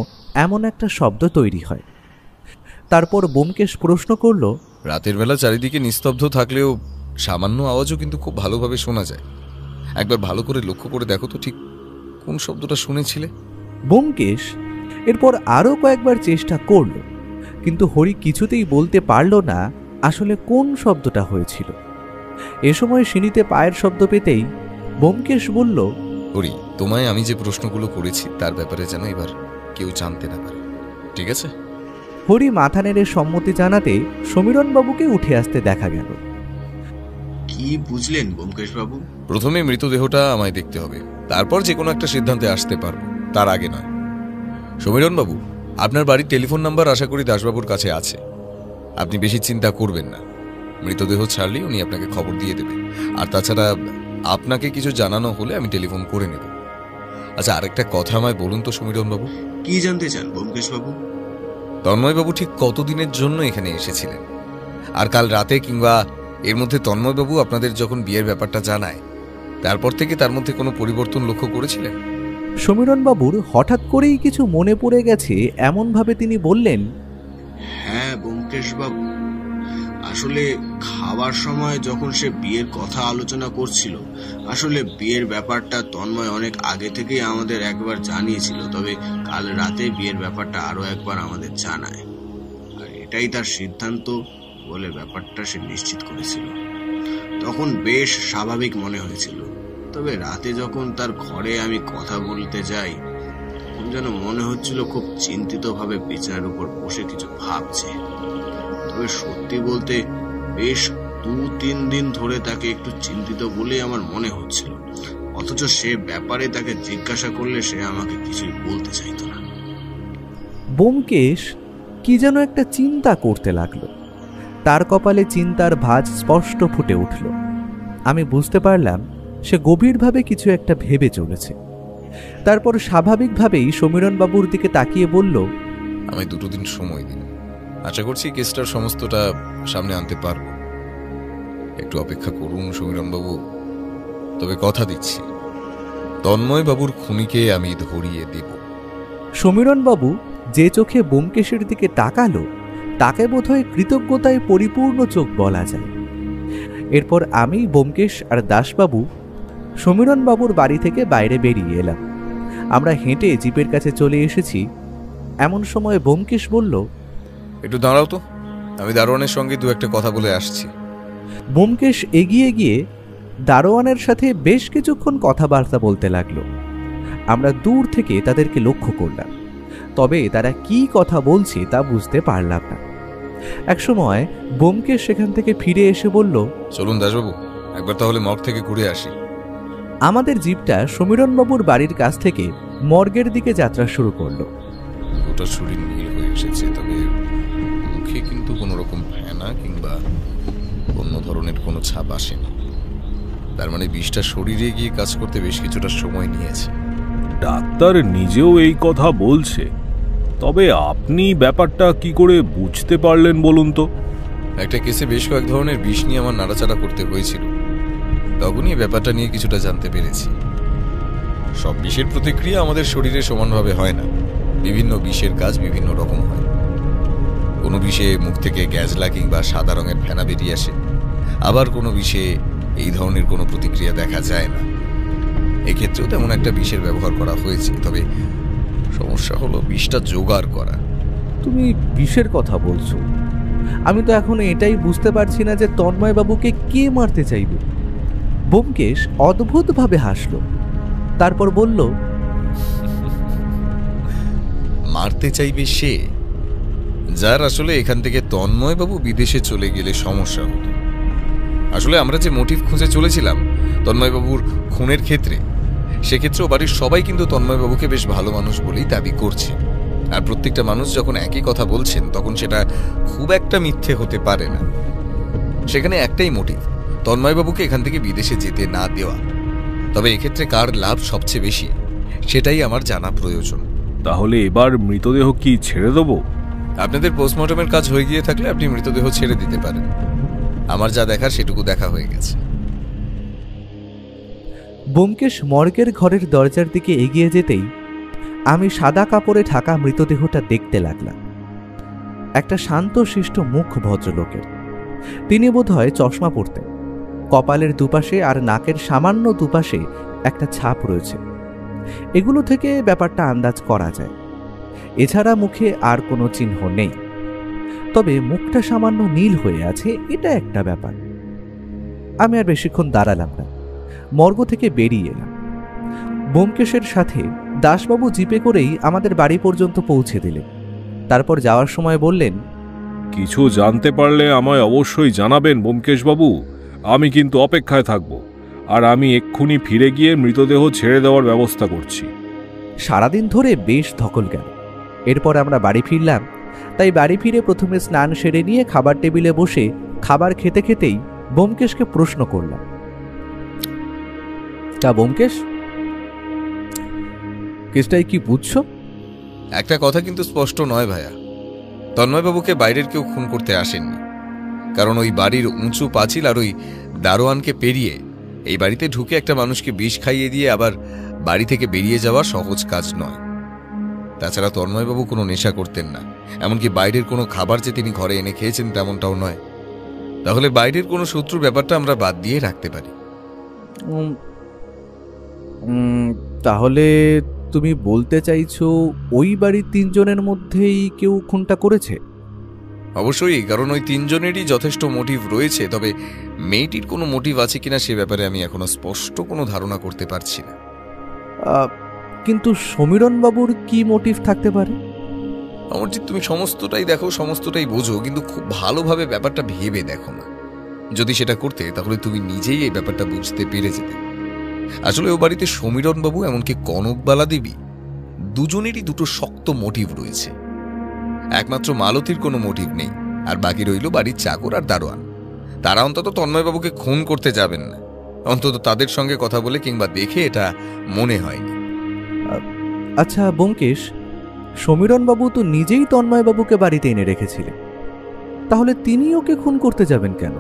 এমন একটা শব্দ তৈরি হয়। তারপর ব্যোমকেশ প্রশ্ন করল, রাতের বেলা চারিদিকে নিস্তব্ধ থাকলেও সামান্য আওয়াজও কিন্তু খুব ভালোভাবে শোনা যায়। একবার ভালো করে লক্ষ্য করে দেখো তো ঠিক কোন শব্দটা শুনেছিলে? ব্যোমকেশ এরপর আরও কয়েকবার চেষ্টা করল, কিন্তু হরি কিছুতেই বলতে পারল না আসলে কোন শব্দটা হয়েছিল। এ সময় সিঁড়িতে পায়ের শব্দ পেতেই ব্যোমকেশ বলল, হরি, তোমায় আমি যে প্রশ্নগুলো করেছি তার ব্যাপারে যেন এবার কেউ জানতে না পারে, ঠিক আছে? হরি মাথা নেড়ে সম্মতি জানাতে সমীরণবাবুকে উঠে আসতে দেখা গেল। কি বুঝলেন ব্যোমকেশ বাবু? প্রথমে মৃতদেহটা আমায় দেখতে হবে, তারপর যে কোনো একটা সিদ্ধান্তে আসতে পারবো, তার আগে নয়। সমীরণবাবু, আপনার বাড়ির টেলিফোন নাম্বার আশা করি দাসবাবুর কাছে আছে। আপনি বেশি চিন্তা করবেন না, মৃতদেহ ছাড়লেই উনি আপনাকে খবর দিয়ে দেবে। আর তাছাড়া আপনাকে কিছু জানানো হলে আমি টেলিফোন করে নেব। আচ্ছা, আরেকটা কথা আমায় বলুন তো সমীরণবাবু। কি জানতে চান ব্যোমকেশ বাবু? তন্ময়বাবু ঠিক কতদিনের জন্য এখানে এসেছিলেন? আর কাল রাতে কিংবা এর মধ্যে তন্ময়বাবু আপনাদের যখন বিয়ের ব্যাপারটা জানায় তারপর থেকে তার মধ্যে কোনো পরিবর্তন লক্ষ্য করেছিলেন? সমীরণবাবুর হঠাৎ করেই কিছু মনে পড়ে গেছে এমনভাবে তিনি বললেন, হ্যাঁ ব্যোমকেশ বাবু, আসলে খাওয়ার সময় যখন সে বিয়ের কথা আলোচনা করছিল, আসলে বিয়ের ব্যাপারটা তন্ময় অনেক আগে থেকেই আমাদের একবার জানিয়েছিল, তবে কাল রাতে বিয়ের ব্যাপারটা আরো একবার আমাদের জানায়। আর এটাই তার সিদ্ধান্ত বলে ব্যাপারটা সে নিশ্চিত করেছিল। তখন বেশ স্বাভাবিক মনে হয়েছিল, তবে রাতে যখন তার ঘরে আমি কথা বলতে যাই, তখন যেন মনে হচ্ছিল খুব চিন্তিতভাবে বিছানার উপর বসে কিছু ভাবছে। তবে সত্যি বলতে বেশ 2-3 দিন ধরে তাকে একটু চিন্তিত বলেই আমার মনে হচ্ছিল, অথচ সে ব্যাপারে তাকে জিজ্ঞাসা করলে সে আমাকে কিছুই বলতে চাইতো না। ব্যোমকেশ কি যেন একটা চিন্তা করতে লাগলো। তার কপালে চিন্তার ভাঁজ স্পষ্ট ফুটে উঠল। আমি বুঝতে পারলাম সে গভীরভাবে কিছু একটা ভেবে চলেছে। তারপর স্বাভাবিকভাবেই সমীরণবাবুর দিকে তাকিয়ে বলল, আমি 2 দিন সময় দিন, আশা করছি কেসটার সমস্তটা সামনে আনতে পারবো। একটু অপেক্ষা করুন সমীরণবাবু, তবে কথা দিচ্ছি তন্ময় বাবুর খুনিকে আমি ধরিয়ে দেব। সমীরণবাবু যে চোখে ব্যোমকেশের দিকে তাকালো তাকে বোধহয় কৃতজ্ঞতায় পরিপূর্ণ চোখ বলা যায়। এরপর আমি, ব্যোমকেশ আর দাসবাবু সমীরণবাবুর বাড়ি থেকে বাইরে বেরিয়ে এলাম। আমরা হেঁটে জিপের কাছে চলে এসেছি। এমন সময় ব্যোমকেশ বলল, একটু দাঁড়াও তো, আমি দারোয়ানের সঙ্গে 2-1 কথা বলে আসছি। ব্যোমকেশ এগিয়ে গিয়ে দারোয়ানের সাথে বেশ কিছুক্ষণ কথাবার্তা বলতে লাগলো। আমরা দূর থেকে তাদেরকে লক্ষ্য করলাম, তবে তারা কি কথা বলছে তা বুঝতে পারলাম না। একসময় ব্যোমকেশ সেখান থেকে ফিরে এসে বলল, চলুন দাসবাবু, একবার তাহলে মর্গ থেকে ঘুরে আসি। আমাদের জিপটা সমীরণবাবুর বাড়ির কাছ থেকে মর্গের দিকে যাত্রা শুরু করলো। ওটা শরীর নীল হয়ে এসেছে, তবে মুখে কিন্তু কোনো রকম ফেনা কিংবা অন্য ধরনের কোনো ছাপ আসেনি। তার মানে বিষটা শরীরে গিয়ে কাজ করতে বেশ কিছুটা সময় নিয়েছে। ডাক্তার নিজেও এই কথা বলছে, তবে আপনি ব্যাপারটা কি করে বুঝতে পারলেন বলুন তো? একটা কেসে বেশ কয়েক ধরনের বিষ নিয়ে আমার নাড়াচাড়া করতে হয়েছিল, তখনই ব্যাপারটা নিয়ে কিছুটা জানতে পেরেছি। সব বিষের প্রতিক্রিয়া আমাদের শরীরে সমানভাবে হয় না, বিভিন্ন বিষের কাজ বিভিন্ন রকম হয়। কোনো বিষে মুখ থেকে গ্যাজলা কিংবা সাদা রঙের ফেনা বেরিয়ে আসে, আবার কোনো বিষে এই ধরনের কোনো প্রতিক্রিয়া দেখা যায় না। এক্ষেত্রেও তেমন একটা বিষের ব্যবহার করা হয়েছে, তবে সমস্যা হলো বিষটা জোগাড় করা। তুমি বিষের কথা বলছো? আমি তো এখন এটাই বুঝতে পারছি না যে তন্ময় বাবুকে কে মারতে চাইবে। ব্যোমকেশ অদ্ভুতভাবে হাসল, তারপর বলল, মারতে চাইবে সে, যার আসলে এখান থেকে তন্ময়বাবু বিদেশে চলে গেলে সমস্যা হতো। আসলে আমরা যে মোটিভ খুঁজে চলেছিলাম তন্ময়বাবুর খুনের ক্ষেত্রে, সেক্ষেত্রেও বাড়ির সবাই কিন্তু তন্ময়বাবুকে বেশ ভালো মানুষ বলেই দাবি করছে। আর প্রত্যেকটা মানুষ যখন একই কথা বলছেন, তখন সেটা খুব একটা মিথ্যে হতে পারে না। সেখানে একটাই মোটিভ, তন্ময়বাবুকে এখান থেকে বিদেশে যেতে না দেওয়া। তবে এক্ষেত্রে কার লাভ সবচেয়ে বেশি, সেটাই আমার জানা প্রয়োজন। তাহলে এবার মৃতদেহ কি ছেড়ে দেবো? আপনাদের পোস্টমর্টমের কাজ হয়ে গিয়ে থাকলে আপনি মৃতদেহ ছেড়ে দিতে পারেন। আমার যা দেখার সেটুকু দেখা হয়ে গেছে। ব্যোমকেশ মর্গের ঘরের দরজার দিকে এগিয়ে যেতেই আমি সাদা কাপড়ে ঢাকা মৃতদেহটা দেখতে লাগলাম। একটা শান্তশিষ্ট মুখ ভদ্রলোকের। তিনি বোধহয় চশমা পরতেন। কপালের দুপাশে আর নাকের সামান্য দুপাশে একটা ছাপ রয়েছে। এগুলো থেকে ব্যাপারটা আন্দাজ করা যায়। এছাড়া মুখে আর কোনো চিহ্ন নেই, তবে মুখটা সামান্য নীল হয়ে আছে, এটা একটা ব্যাপার। আমি আর বেশিক্ষণ দাঁড়ালাম না, মর্গ থেকে বেরিয়ে এলাম। ব্যোমকেশের সাথে দাসবাবু জিপে করেই আমাদের বাড়ি পর্যন্ত পৌঁছে দিলেন। তারপর যাওয়ার সময় বললেন, কিছু জানতে পারলে আমায় অবশ্যই জানাবেন ব্যোমকেশবাবু, আমি কিন্তু অপেক্ষায় থাকব। আর আমি এক্ষুনি ফিরে গিয়ে মৃতদেহ ছেড়ে দেওয়ার ব্যবস্থা করছি। সারাদিন ধরে বেশ ধকল গেল। এরপর আমরা বাড়ি ফিরলাম। তাই বাড়ি ফিরে প্রথমে স্নান সেরে নিয়ে খাবার টেবিলে বসে খাবার খেতে খেতেই ব্যোমকেশকে প্রশ্ন করলাম, তা ব্যোমকেশ, কেসটাই কি বুঝছো? একটা কথা কিন্তু স্পষ্ট নয় ভাইয়া, তন্ময়বাবুকে বাইরের কেউ খুন করতে আসেননি। কারণ ওই বাড়ির উঁচু পাঁচিল আর ওই দারোয়ানকে পেরিয়ে এই বাড়িতে ঢুকে একটা মানুষকে বিষ খাইয়ে দিয়ে আবার বাড়ি থেকে বেরিয়ে যাওয়া সহজ কাজ নয়। তাছাড়া তন্ময়বাবু কোনো নেশা করতেন না, এমনকি বাইরের কোনো খাবার যে তিনি ঘরে এনে খেয়েছেন তেমনটাও নয়। তাহলে বাইরের কোনো শত্রুর ব্যাপারটা আমরা বাদ দিয়ে রাখতে পারি। তাহলে তুমি বলতে চাইছো ওই বাড়ির 3 জনের মধ্যেই কেউ খুনটা করেছে? অবশ্যই, কারণ ওই 3 জনেরই যথেষ্ট মোটিভ রয়েছে। তবে মেয়েটির কোনো মোটিভ আছে কিনা সে ব্যাপারে আমি এখনো স্পষ্ট কোনো ধারণা করতে পারছি না। কিন্তু সমীরণ বাবুর কি মোটিভ থাকতে পারে? অমরজিৎ, তুমি সমস্তটাই দেখো, সমস্তটাই বোঝো, কিন্তু খুব ভালোভাবে ব্যাপারটা ভেবে দেখো না। যদি সেটা করতে তাহলে তুমি নিজেই এই ব্যাপারটা বুঝতে পেরে যেতে। আসলে ও বাড়িতে সমীরণ বাবু এমনকি কনকবালা দেবী দুজনেরই দুটো শক্ত মোটিভ রয়েছে। একমাত্র মালতীর কোনো মোটিভ নেই, আর বাকি রইল বাড়ির চাকর আর দারোয়ান। তারা অন্তত তন্ময়বাবুকে খুন করতে যাবেন না, অন্তত তাদের সঙ্গে কথা বলে কিংবা দেখে এটা মনে হয়নি। আচ্ছা ব্যোমকেশ, সমীরণ বাবু তো নিজেই তন্ময়বাবুকে বাড়িতে এনে রেখেছিলেন, তাহলে তিনি ওকে খুন করতে যাবেন কেন?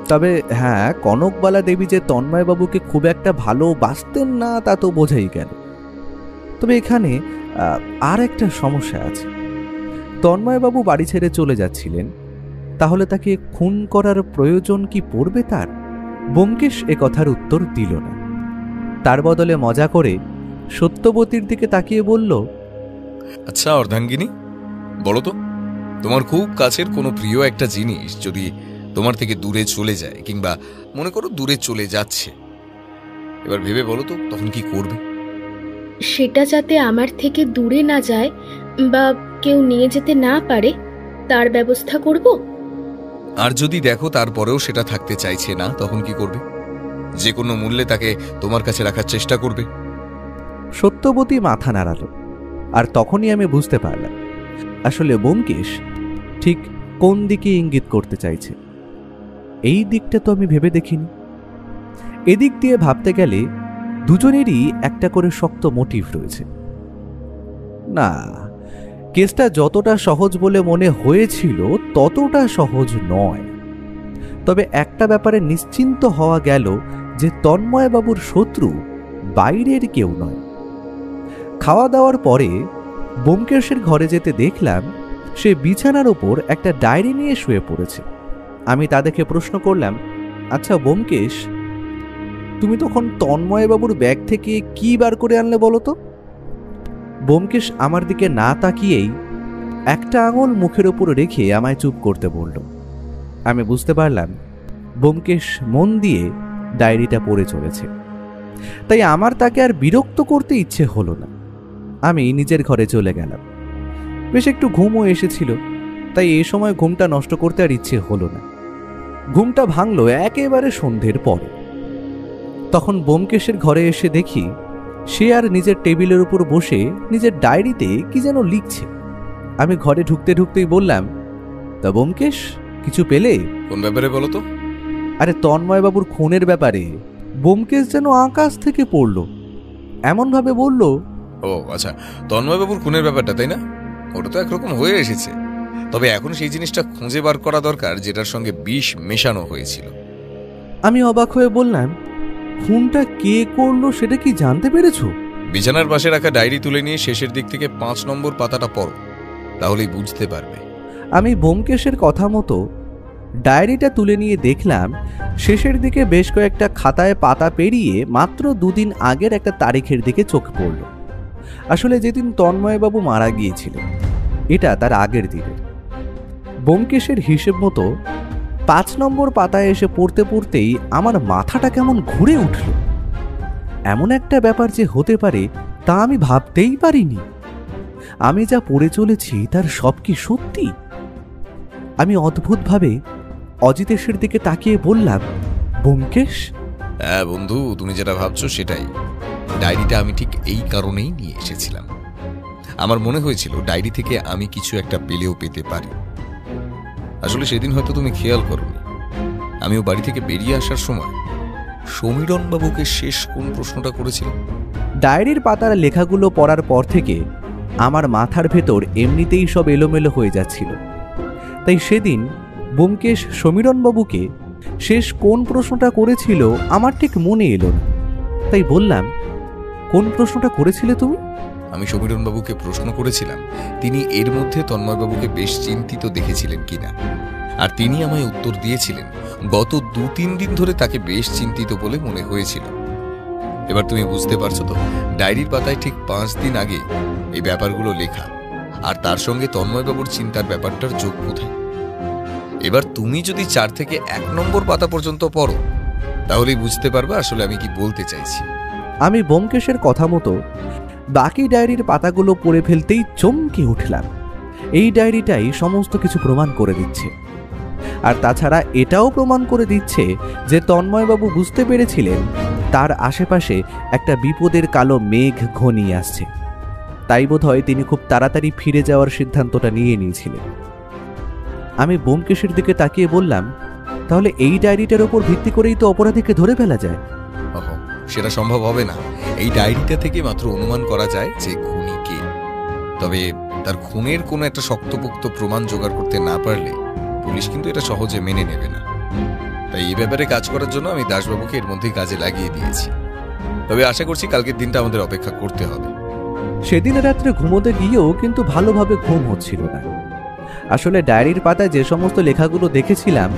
তবে হ্যাঁ, কনকবালা দেবী যে তন্ময়বাবুকে খুব একটা ভালোবাসতেন না তা তো বোঝাই গেল। তবে এখানে আর একটা সমস্যা আছে। তন্ময়বাবু বাড়ি ছেড়ে চলে যাচ্ছিলেন, তাহলে তাকে খুন করার প্রয়োজন কি পড়বে তার? ব্যোমকেশ এ কথার উত্তর দিল না। তার বদলে মজা করে সত্যবতীর দিকে তাকিয়ে বলল, আচ্ছা অর্ধাঙ্গিনী, বলো তো, তোমার খুব কাছের কোনো প্রিয় একটা জিনিস যদি তোমার থেকে দূরে চলে যায়, কিংবা মনে করো দূরে চলে যাচ্ছে, এবার ভেবে বলো তো তখন কি করবে? সেটা যাতে আমার থেকে দূরে না যায় বা কেউ নিয়ে যেতে না পারে তার ব্যবস্থা করব। আর যদি দেখো তারপরেও সেটা থাকতে চাইছে না, তখন কি করবে? যে কোনো মূল্যে তাকে তোমার কাছে রাখার চেষ্টা করবে। সত্যবতী মাথা নাড়াল, আর তখনই আমি বুঝতে পারলাম আসলে ব্যোমকেশ ঠিক কোন দিকে ইঙ্গিত করতে চাইছে। এই দিকটা তো আমি ভেবে দেখিনি। এদিক দিয়ে ভাবতে গেলে দুজনেরই একটা করে শক্ত মোটিভ রয়েছে। না, কেসটা যতটা সহজ বলে মনে হয়েছিল ততটা সহজ নয়। তবে একটা ব্যাপারে নিশ্চিন্ত হওয়া গেল যে তন্ময়বাবুর শত্রু বাইরের কেউ নয়। খাওয়া দাওয়ার পরে ব্যোমকেশের ঘরে যেতে দেখলাম সে বিছানার ওপর একটা ডায়েরি নিয়ে শুয়ে পড়েছে। আমি তা দেখে প্রশ্ন করলাম, আচ্ছা ব্যোমকেশ, তুমি তখন তন্ময়বাবুর ব্যাগ থেকে কি বার করে আনলে বলো তো? ব্যোমকেশ আমার দিকে না তাকিয়েই একটা আঙুল মুখের ওপর রেখে আমায় চুপ করতে বলল। আমি বুঝতে পারলাম ব্যোমকেশ মন দিয়ে ডায়েরিটা পড়ে চলেছে, তাই আমার তাকে আর বিরক্ত করতে ইচ্ছে হলো না। আমি নিজের ঘরে চলে গেলাম। বেশ একটু ঘুমও এসেছিল, তাই এই সময় ঘুমটা নষ্ট করতে আর ইচ্ছে হলো না। ঘুমটা ভাঙল একেবারে সন্ধ্যের পরে। তখন ব্যোমকেশের ঘরে এসে দেখি সে আর নিজের টেবিলের উপর বসে নিজের ডায়েরিতে কি যেন লিখছে। আমি ঘরে ঢুকতে ঢুকতেই বললাম, তা ব্যোমকেশ, কিছু পেলে? কোন ব্যাপারে বলো তো? আরে তন্ময়বাবুর খুনের ব্যাপারে। ব্যোমকেশ যেন আকাশ থেকে পড়ল, এমনভাবে বলল। ও আচ্ছা, তন্ময়বাবুর খুনের ব্যাপারটা, তাই না? ওটা তো একরকম হয়ে এসেছে, তবে এখন সেই জিনিসটা খুঁজে বার করা দরকার যেটার সঙ্গে বিষ মেশানো হয়েছিল। আমি অবাক হয়ে বললাম, খুনটা কে করলো সেটা কি জানতে পেরেছো? বিছানার পাশে রাখা ডায়েরি তুলে নিয়ে শেষের দিক থেকে 5 নম্বর পাতাটা পড়ো, তাহলেই বুঝতে পারবে। আমি ব্যোমকেশের কথা মতো ডায়েরিটা তুলে নিয়ে দেখলাম শেষের দিকে বেশ কয়েকটা খাতায় পাতা পেরিয়ে মাত্র 2 দিন আগের একটা তারিখের দিকে চোখ পড়ল। আসলে যেদিন তন্ময়বাবু মারা গিয়েছিলেন এটা তার আগের দিনের। ব্যোমকেশের হিসেব মতো 5 নম্বর পাতায় এসে পড়তে পড়তেই আমার মাথাটা কেমন ঘুরে উঠল। এমন একটা ব্যাপার যে হতে পারে তা আমি ভাবতেই পারিনি। আমি যা পড়ে চলেছি তার সব কি সত্যি? আমি অদ্ভুতভাবে অজিতেশের দিকে তাকিয়ে বললাম, ব্যোমকেশ? হ্যাঁ বন্ধু, তুমি যেটা ভাবছো সেটাই। ডায়েরিটা আমি ঠিক এই কারণেই নিয়ে এসেছিলাম। আমার মনে হয়েছিল ডায়েরি থেকে আমি কিছু একটা পেলেও পেতে পারি। আসলে সেদিন হয়তো তুমি খেয়াল করোনি, আমিও বাড়ি থেকে বেরিয়ে আসার সময় সমীরণ বাবুকে শেষ কোন প্রশ্নটা করেছিল। ডায়েরির পাতার লেখাগুলো পড়ার পর থেকে আমার মাথার ভেতর এমনিতেই সব এলোমেলো হয়ে যাচ্ছিল। তাই সেদিন ব্যোমকেশ সমীরণ বাবুকে শেষ কোন প্রশ্নটা করেছিল আমার ঠিক মনে এলো না। তাই বললাম, কোন প্রশ্নটা করেছিলে তুমি? আমি সমীরণবাবুকে প্রশ্ন করেছিলাম তিনি এর মধ্যে তন্ময়বাবুকে বেশ চিন্তিত দেখেছিলেন কিনা, আর তিনি আমায় উত্তর দিয়েছিলেন গত 2-3 দিন ধরে তাকে বেশ চিন্তিত বলে মনে হয়েছিল। এবার তুমি বুঝতে পারছো তো, ডায়েরির পাতায় ঠিক 5 দিন আগে এই ব্যাপারগুলো লেখা, আর তার সঙ্গে তন্ময়বাবুর চিন্তার ব্যাপারটার যোগ কোথায়? এবার তুমি যদি 4 থেকে 1 নম্বর পাতা পর্যন্ত পড়ো, তাহলেই বুঝতে পারবে আসলে আমি কি বলতে চাইছি। আমি ব্যোমকেশের কথা মতো বাকি ডায়েরির পাতাগুলো পড়ে ফেলতেই চমকে উঠলাম। এই ডায়েরিটাই সমস্ত কিছু প্রমাণ করে দিচ্ছে, আর তাছাড়া এটাও প্রমাণ করে দিচ্ছে যে তন্ময়বাবু বুঝতে পেরেছিলেন তার আশেপাশে একটা বিপদের কালো মেঘ ঘনিয়ে আসছে। তাই বোধহয় তিনি খুব তাড়াতাড়ি ফিরে যাওয়ার সিদ্ধান্তটা নিয়ে নিয়েছিলেন। আমি ব্যোমকেশের দিকে তাকিয়ে বললাম, তাহলে এই ডায়েরিটার ওপর ভিত্তি করেই তো অপরাধীকে ধরে ফেলা যায়। সেটা সম্ভব হবে না। এই ডায়েরিটা থেকে মাত্র অনুমান করা যায় যে খুনি কে, তবে তার খুনের কোনো একটা শক্তপোক্ত প্রমাণ জোগাড় করতে না পারলে পুলিশ কিন্তু এটা সহজে মেনে নেবে না। তাই এই ব্যাপারে কাজ করার জন্য আমি দাসবাবুকে এর মধ্যেই কাজে লাগিয়ে দিয়েছি। তবে আশা করছি কালকের দিনটা আমাদের অপেক্ষা করতে হবে। সেদিন রাত্রে ঘুমোতে গিয়েও কিন্তু ভালোভাবে ঘুম হচ্ছিল না। আসলে ডায়েরির পাতায় যে সমস্ত লেখাগুলো দেখেছিলাম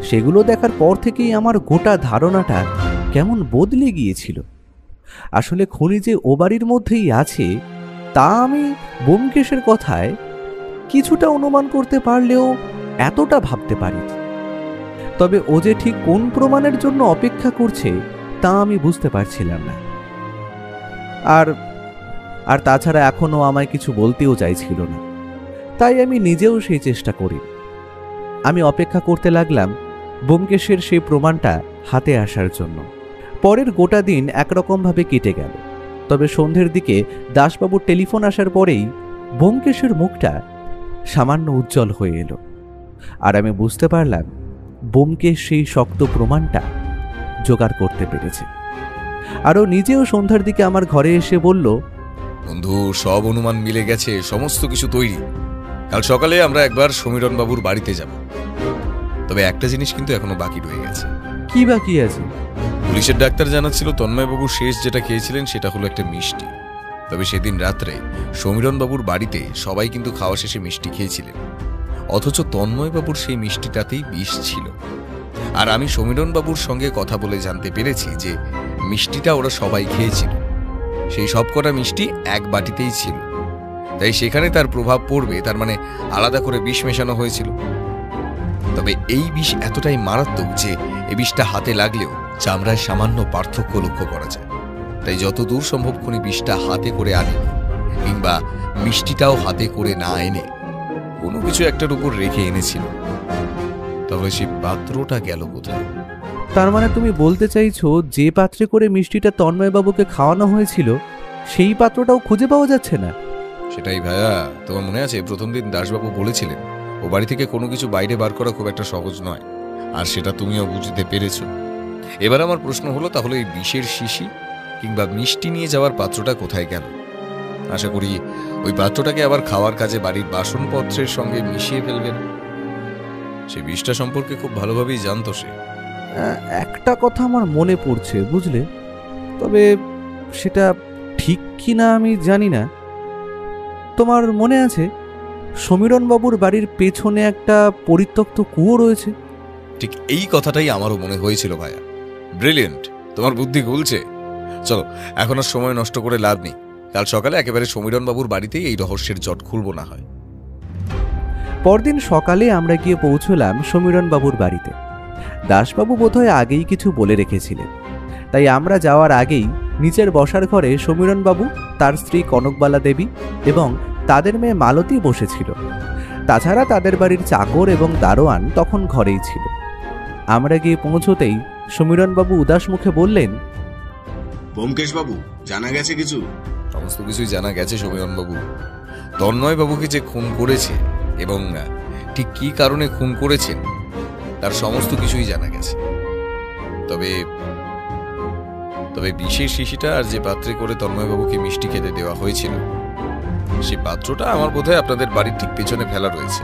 সেগুলো দেখার পর থেকেই আমার গোটা ধারণাটা কেমন বদলে গিয়েছিল। আসলে খুনি যে ও বাড়ির মধ্যেই আছে তা আমি ব্যোমকেশের কথায় কিছুটা অনুমান করতে পারলেও এতটা ভাবতে পারি। তবে ও যে ঠিক কোন প্রমাণের জন্য অপেক্ষা করছে তা আমি বুঝতে পারছিলাম না। আর তাছাড়া এখনো আমায় কিছু বলতেও চাইছিল না, তাই আমি নিজেও সেই চেষ্টা করি। আমি অপেক্ষা করতে লাগলাম ব্যোমকেশের সেই প্রমাণটা হাতে আসার জন্য। পরের গোটা দিন একরকমভাবে কেটে গেল। তবে সন্ধ্যের দিকে দাসবাবুর টেলিফোন আসার পরেই ব্যোমকেশের মুখটা সামান্য উজ্জ্বল হয়ে এলো, আর আমি বুঝতে পারলাম ব্যোমকেশ সেই শক্ত প্রমাণটা জোগাড় করতে পেরেছে। আরও নিজেও সন্ধ্যার দিকে আমার ঘরে এসে বলল, বন্ধু, সব অনুমান মিলে গেছে, সমস্ত কিছু তৈরি। কাল সকালে আমরা একবার সমীরণবাবুর বাড়িতে যাব। তবে একটা জিনিস কিন্তু এখনো বাকি রয়ে গেছে। কি বাকি আছে? পুলিশের ডাক্তার জানাচ্ছিল তন্ময়বাবু শেষ যেটা খেয়েছিলেন সেটা হলো একটা মিষ্টি। তবে সেদিন রাত্রে সমীরণবাবুর বাড়িতে সবাই কিন্তু খাওয়া শেষে মিষ্টি খেয়েছিলেন, অথচ তন্ময়বাবুর সেই মিষ্টিটাতেই বিষ ছিল। আর আমি সমীরণবাবুর সঙ্গে কথা বলে জানতে পেরেছি যে মিষ্টিটা ওরা সবাই খেয়েছিল। সেই সব কটা মিষ্টি এক বাটিতেই ছিল, তাই সেখানে তার প্রভাব পড়বে, তার মানে আলাদা করে বিষ মেশানো হয়েছিল। তবে এই বিষ এতটাই মারাত্মক যে এই বিষটা হাতে লাগলেও চামড়ায় সামান্য পার্থক্য লক্ষ্য করা যায়। তাই যতদূর সম্ভব খুনি বিষটা হাতে করে আনেনি, কিংবা মিষ্টিটাও হাতে করে না এনে কোনো কিছু একটার উপর রেখে এনেছিল। তাহলে সেই পাত্রটা গেল কোথায়? তার মানে তুমি বলতে চাইছো যে পাত্রে করে মিষ্টিটা তন্ময়বাবুকে খাওয়ানো হয়েছিল সেই পাত্রটাও খুঁজে পাওয়া যাচ্ছে না? সেটাই ভাইয়া, তোমার মনে আছে প্রথম দিন দাসবাবু বলেছিলেন ও বাড়ি থেকে কোনো কিছু বাইরে বার করা খুব একটা সহজ নয়, আর সেটা তুমিও বুঝতে পেরেছো। এবার আমার প্রশ্ন হলো, তাহলে এই বিষের শিশি কিংবা মিষ্টি নিয়ে যাওয়ার পাত্রটা কোথায় গেল? আশা করি ওই পাত্রটাকে আবার খাওয়ার কাজে বাড়ির বাসনপত্রের সঙ্গে মিশিয়ে ফেলবেন। সেই বিষটা সম্পর্কে খুব ভালোভাবেই জানতো সে। একটা কথা আমার মনে পড়ছে, বুঝলে, তবে সেটা ঠিক কি না আমি জানি না। তোমার মনে আছে সমীরণবাবুর বাড়ির পেছনে একটা পরিত্যক্ত কুয়ো রয়েছে? ঠিক এই কথাটাই আমারও মনে হয়েছিল ভাইয়া। ব্রিলিয়েন্ট, তোমার বুদ্ধি খুলছে। চলো, এখন আর সময় নষ্ট করে লাভ নেই। কাল সকালে একেবারে সমীরণবাবুর বাড়িতেই এই রহস্যের জট খুলব না হয়। পরদিন সকালে আমরা গিয়ে পৌঁছলাম সমীরণবাবুর বাড়িতে। দাসবাবু বোধহয় আগেই কিছু বলে রেখেছিলেন, তাই আমরা যাওয়ার আগেই নিচের বসার ঘরে সমীরণবাবু, তার স্ত্রী কনকবালা দেবী এবং তাদের মেয়ে মালতী বসেছিল। তাছাড়া তাদের বাড়ির চাকর এবং দারোয়ান তখন ঘরেই ছিল। আমরা গিয়ে পৌঁছতেই সমীরণবাবু উদাস মুখে বললেন, ব্যোমকেশবাবু, জানা গেছে কিছু? সমস্ত কিছুই জানা গেছে সমীরণবাবু। তন্ময়বাবুকে যে খুন করেছে এবং ঠিক কি কারণে খুন করেছেন তার সমস্ত কিছুই জানা গেছে। তবে বিশেষ শিশিটা আর যে পাত্রে করে তন্ময়বাবুকে মিষ্টি খেতে দেওয়া হয়েছিল সেই পাত্রটা আমার বোধহয় আপনাদের বাড়ির ঠিক পেছনে ফেলা রয়েছে।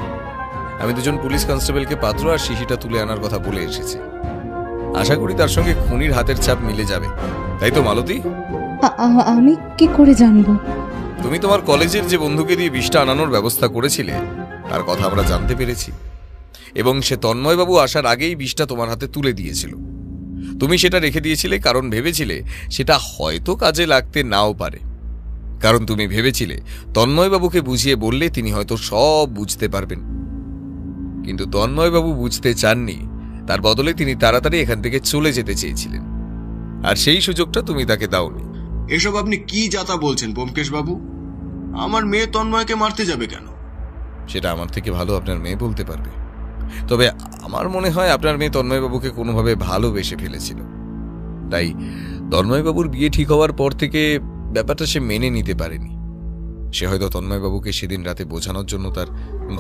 আমি দুজন পুলিশ কনস্টেবলকে পাত্র আর শিশিটা তুলে আনার কথা বলে এসেছি। আশা করি তার সঙ্গে খুনির হাতের ছাপ মিলে যাবে, তাই তো মালতী? আমি কি করে জানবো? তুমি তোমার কলেজের যে বন্ধুকে দিয়ে বিষটা আনানোর ব্যবস্থা করেছিলে তার কথা আমরা জানতে পেরেছি, এবং সে তন্ময়বাবু আসার আগেই বিষটা তোমার হাতে তুলে দিয়েছিল। তুমি সেটা রেখে দিয়েছিলে কারণ ভেবেছিলে সেটা হয়তো কাজে লাগতে নাও পারে, কারণ তুমি ভেবেছিলে তন্ময়বাবুকে বুঝিয়ে বললে তিনি হয়তো সব বুঝতে পারবেন। কিন্তু তন্ময়বাবু বুঝতে চাননি, তার বদলে তিনি তাড়াতাড়ি এখান থেকে চলে যেতে চেয়েছিলেন, আর সেই সুযোগটা তুমি তাকে দাওনি। এসব আপনি কি যাতা বলছেন ব্যোমকেশ বাবু? আমার মেয়ে তন্ময়কে মারতে যাবে কেন? সেটা আমার থেকে ভালো আপনার মেয়ে বলতে পারবে। তবে আমার মনে হয় আপনার মেয়ে তন্ময়বাবুকে কোনোভাবে ভালোবেসে ফেলেছিল, তাই তন্ময়বাবুর বিয়ে ঠিক হওয়ার পর থেকে ব্যাপারটা সে মেনে নিতে পারেনি। সে হয়তো তন্ময়বাবুকে সেদিন রাতে বোঝানোর জন্য তার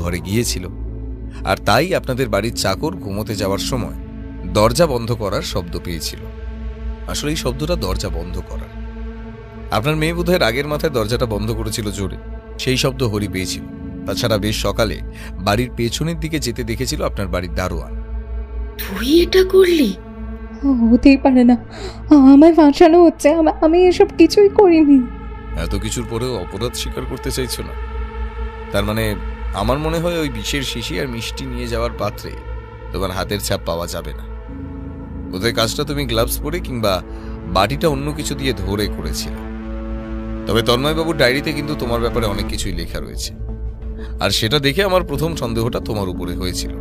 ঘরে গিয়েছিল, আর তাই আপনাদের বাড়ির চাকর ঘুমোতে যাওয়ার সময় দরজা বন্ধ করার শব্দ পেয়েছিল। আসলে এই শব্দটা দরজা বন্ধ করার। আপনার মেয়ে বোধহয় রাগের মাথায় দরজাটা বন্ধ করেছিল জোরে, সেই শব্দ হরি পেয়েছিল। তাছাড়া বেশ সকালে বাড়ির পেছনের দিকে যেতে দেখেছিল আপনার বাড়ির দারোয়ান। তুই এটা করলি? হতেই পারে না, আমায় ফাঁসানো হচ্ছে, আমি এসব কিছুই করিনি। এত কিছুর পরেও অপরাধ স্বীকার করতে চাইছো না? তার মানে আমার মনে হয় ওই বিষের শিশি আর মিষ্টি নিয়ে যাওয়ার পাত্রে তোমার হাতের ছাপ পাওয়া যাবে না। বোধহয় কাজটা তুমি গ্লাভস পরে কিংবা বাটিটা অন্য কিছু দিয়ে ধরে করেছিল। তবে তন্ময়বাবুর ডায়েরিতে কিন্তু তোমার ব্যাপারে অনেক কিছুই লেখা রয়েছে, আর সেটা দেখে আমার প্রথম সন্দেহটা তোমার উপরে হয়েছিল।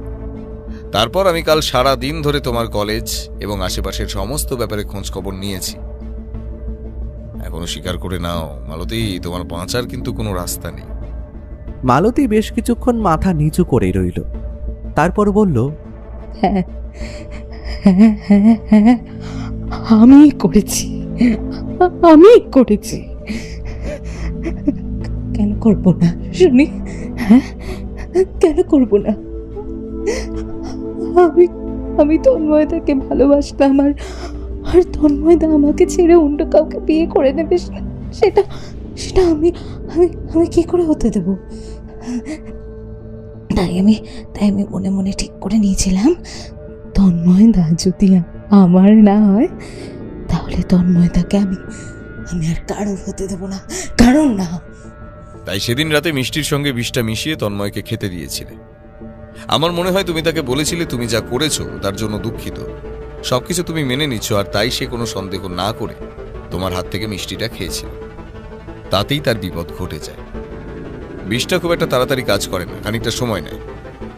তারপর আমি কাল সারা দিন ধরে তোমার কলেজ এবং আশেপাশের সমস্ত ব্যাপারে খোঁজ খবর নিয়েছি। এখনো স্বীকার করে নাও মালতী, তোমার বাঁচার কিন্তু কোনো রাস্তা নেই। মালতী বেশ কিছুক্ষণ মাথা নিচু করে রইল, তারপর বলল, হ্যাঁ হ্যাঁ হ্যাঁ হ্যাঁ, আমি করেছি। কেন করবো না শুনি? হ্যাঁ, কেন করবো না? আমি তন্ময়দাকে ভালোবাসতাম, আর তন্ময়দা আমাকে ছেড়ে অন্য কাউকে বিয়ে করে নেবে, সেটা সেটা আমি আমি আমি কি করে হতে দেব? তাই আমি মনে মনে ঠিক করে নিয়েছিলাম, তন্ময়দা যদি আমার না হয় তাহলে তন্ময়দাকে আমি আর কারোর হতে দেব না, কারণ না। তাই সেদিন রাতে মিষ্টির সঙ্গে বিষটা মিশিয়ে তন্ময়কে খেতে দিয়েছিলে। আমার মনে হয় তুমি তাকে বলেছিলে তুমি যা করেছো তার জন্য দুঃখিত, সবকিছু তুমি মেনে নিচ্ছ, আর তাই সে কোনো সন্দেহ না করে তোমার হাত থেকে মিষ্টিটা খেয়েছিল। তাতেই তার বিপদ ঘটে যায়। বিষটা খুব একটা তাড়াতাড়ি কাজ করে না, খানিকটা সময় নেয়।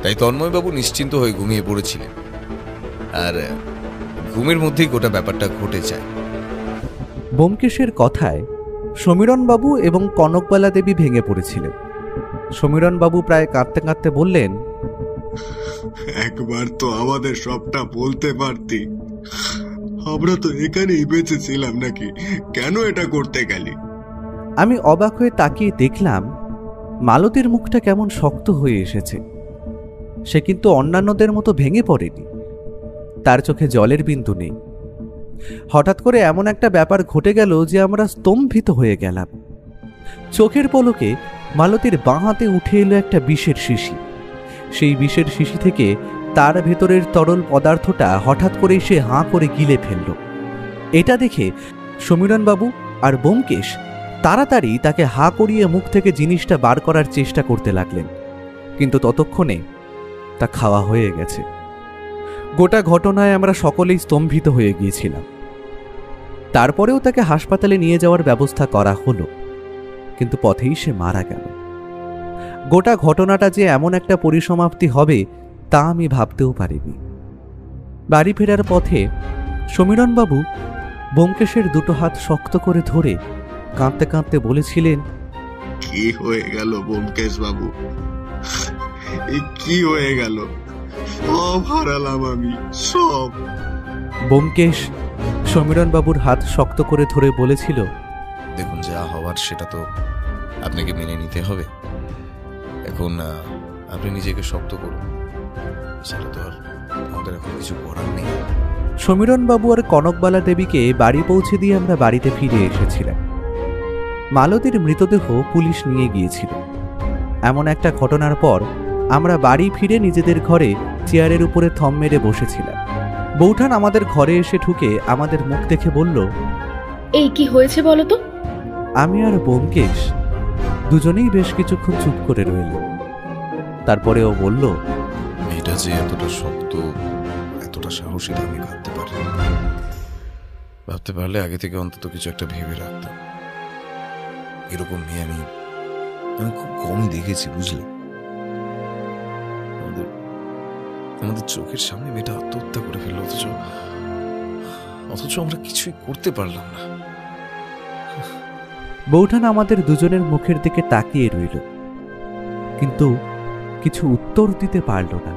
তাই তন্ময়বাবু নিশ্চিন্ত হয়ে ঘুমিয়ে পড়েছিলেন, আর ঘুমের মধ্যেই গোটা ব্যাপারটা ঘটে যায়। ব্যোমকেশের কথায় সমীরণবাবু এবং কনকবালা দেবী ভেঙে পড়েছিলেন। সমীরণবাবু প্রায় কাঁদতে কাঁদতে বললেন, একবার তো আমাদের সবটা বলতে পারতি, আমরা তো এখানেই বেঁচে ছিলাম নাকি? কেন এটা করতে গেলি? আমি অবাক হয়ে তাকিয়ে দেখলাম মালতীর মুখটা কেমন শক্ত হয়ে এসেছে। সে কিন্তু অন্যান্যদের মতো ভেঙে পড়েনি, তার চোখে জলের বিন্দু নেই। হঠাৎ করে এমন একটা ব্যাপার ঘটে গেল যে আমরা স্তম্ভিত হয়ে গেলাম। চোখের পলকে মালতীর বাঁ হাতে উঠে এলো একটা বিষের শিশি। সেই বিষের শিশি থেকে তার ভেতরের তরল পদার্থটা হঠাৎ করেই সে হাঁ করে গিলে ফেলল। এটা দেখে সমীরণবাবু আর ব্যোমকেশ তাড়াতাড়ি তাকে হাঁ করিয়ে মুখ থেকে জিনিসটা বার করার চেষ্টা করতে লাগলেন, কিন্তু ততক্ষণে তা খাওয়া হয়ে গেছে। গোটা ঘটনায় আমরা সকলেই স্তম্ভিত হয়ে গিয়েছিলাম। তারপরেও তাকে হাসপাতালে নিয়ে যাওয়ার ব্যবস্থা করা হলো, কিন্তু পথেই সে মারা গেল। গোটা ঘটনাটা যে এমন একটা পরিসমাপ্তি হবে তা আমি ভাবতেও পারিনি। বাড়ি ফেরার পথে সমীরণবাবু ব্যোমকেশের দুটো হাত শক্ত করে ধরে কাঁদতে কাঁদতে বলেছিলেন, কি হয়ে গেল ব্যোমকেশ বাবু, কি হয়ে গেল? সব হারালাম আমি, সব। ব্যোমকেশ সমীরণবাবুর হাত শক্ত করে ধরে বলেছিল, দেখুন যা হওয়ার সেটা তো আপনাকে মেনে নিতে হবে। এখন আপনি নিজেকে শক্ত করুন, সেটা তো আর আমাদের এখন কিছু করার নেই। সমীরণবাবু আর কনকবালা দেবীকে বাড়ি পৌঁছে দিয়ে আমরা বাড়িতে ফিরে এসেছিলাম। মালতীর মৃতদেহ পুলিশ নিয়ে গিয়েছিল। এমন একটা ঘটনার পর আমরা বাড়ি ফিরে নিজেদের ঘরে চেয়ারের উপরে থম মেরে বসেছিলাম। বৌঠান আমাদের ঘরে এসে ঢুকে আমাদের মুখ দেখে বলল, এই কি হয়েছে বলো তো? আমি আর ব্যোমকেশ দুজনেই বেশ কিছুক্ষণ চুপ করে রইল। তারপরে ও বলল, মেয়েটা যে এতটা শক্ত, এতটা সাহসী আমি ভাবতে পারলে আগে থেকে অন্তত কিছু একটা ভেবে রাখতাম। এরকম মেয়ে আমি খুব কমই দেখেছি, বুঝলে। আমাদের চোখের সামনে মেয়েটা আত্মহত্যা করে ফেললো, অথচ আমরা কিছুই করতে পারলাম না। বৌঠান আমাদের দুজনের মুখের দিকে তাকিয়ে রইল, কিন্তু কিছু উত্তর দিতে পারল না।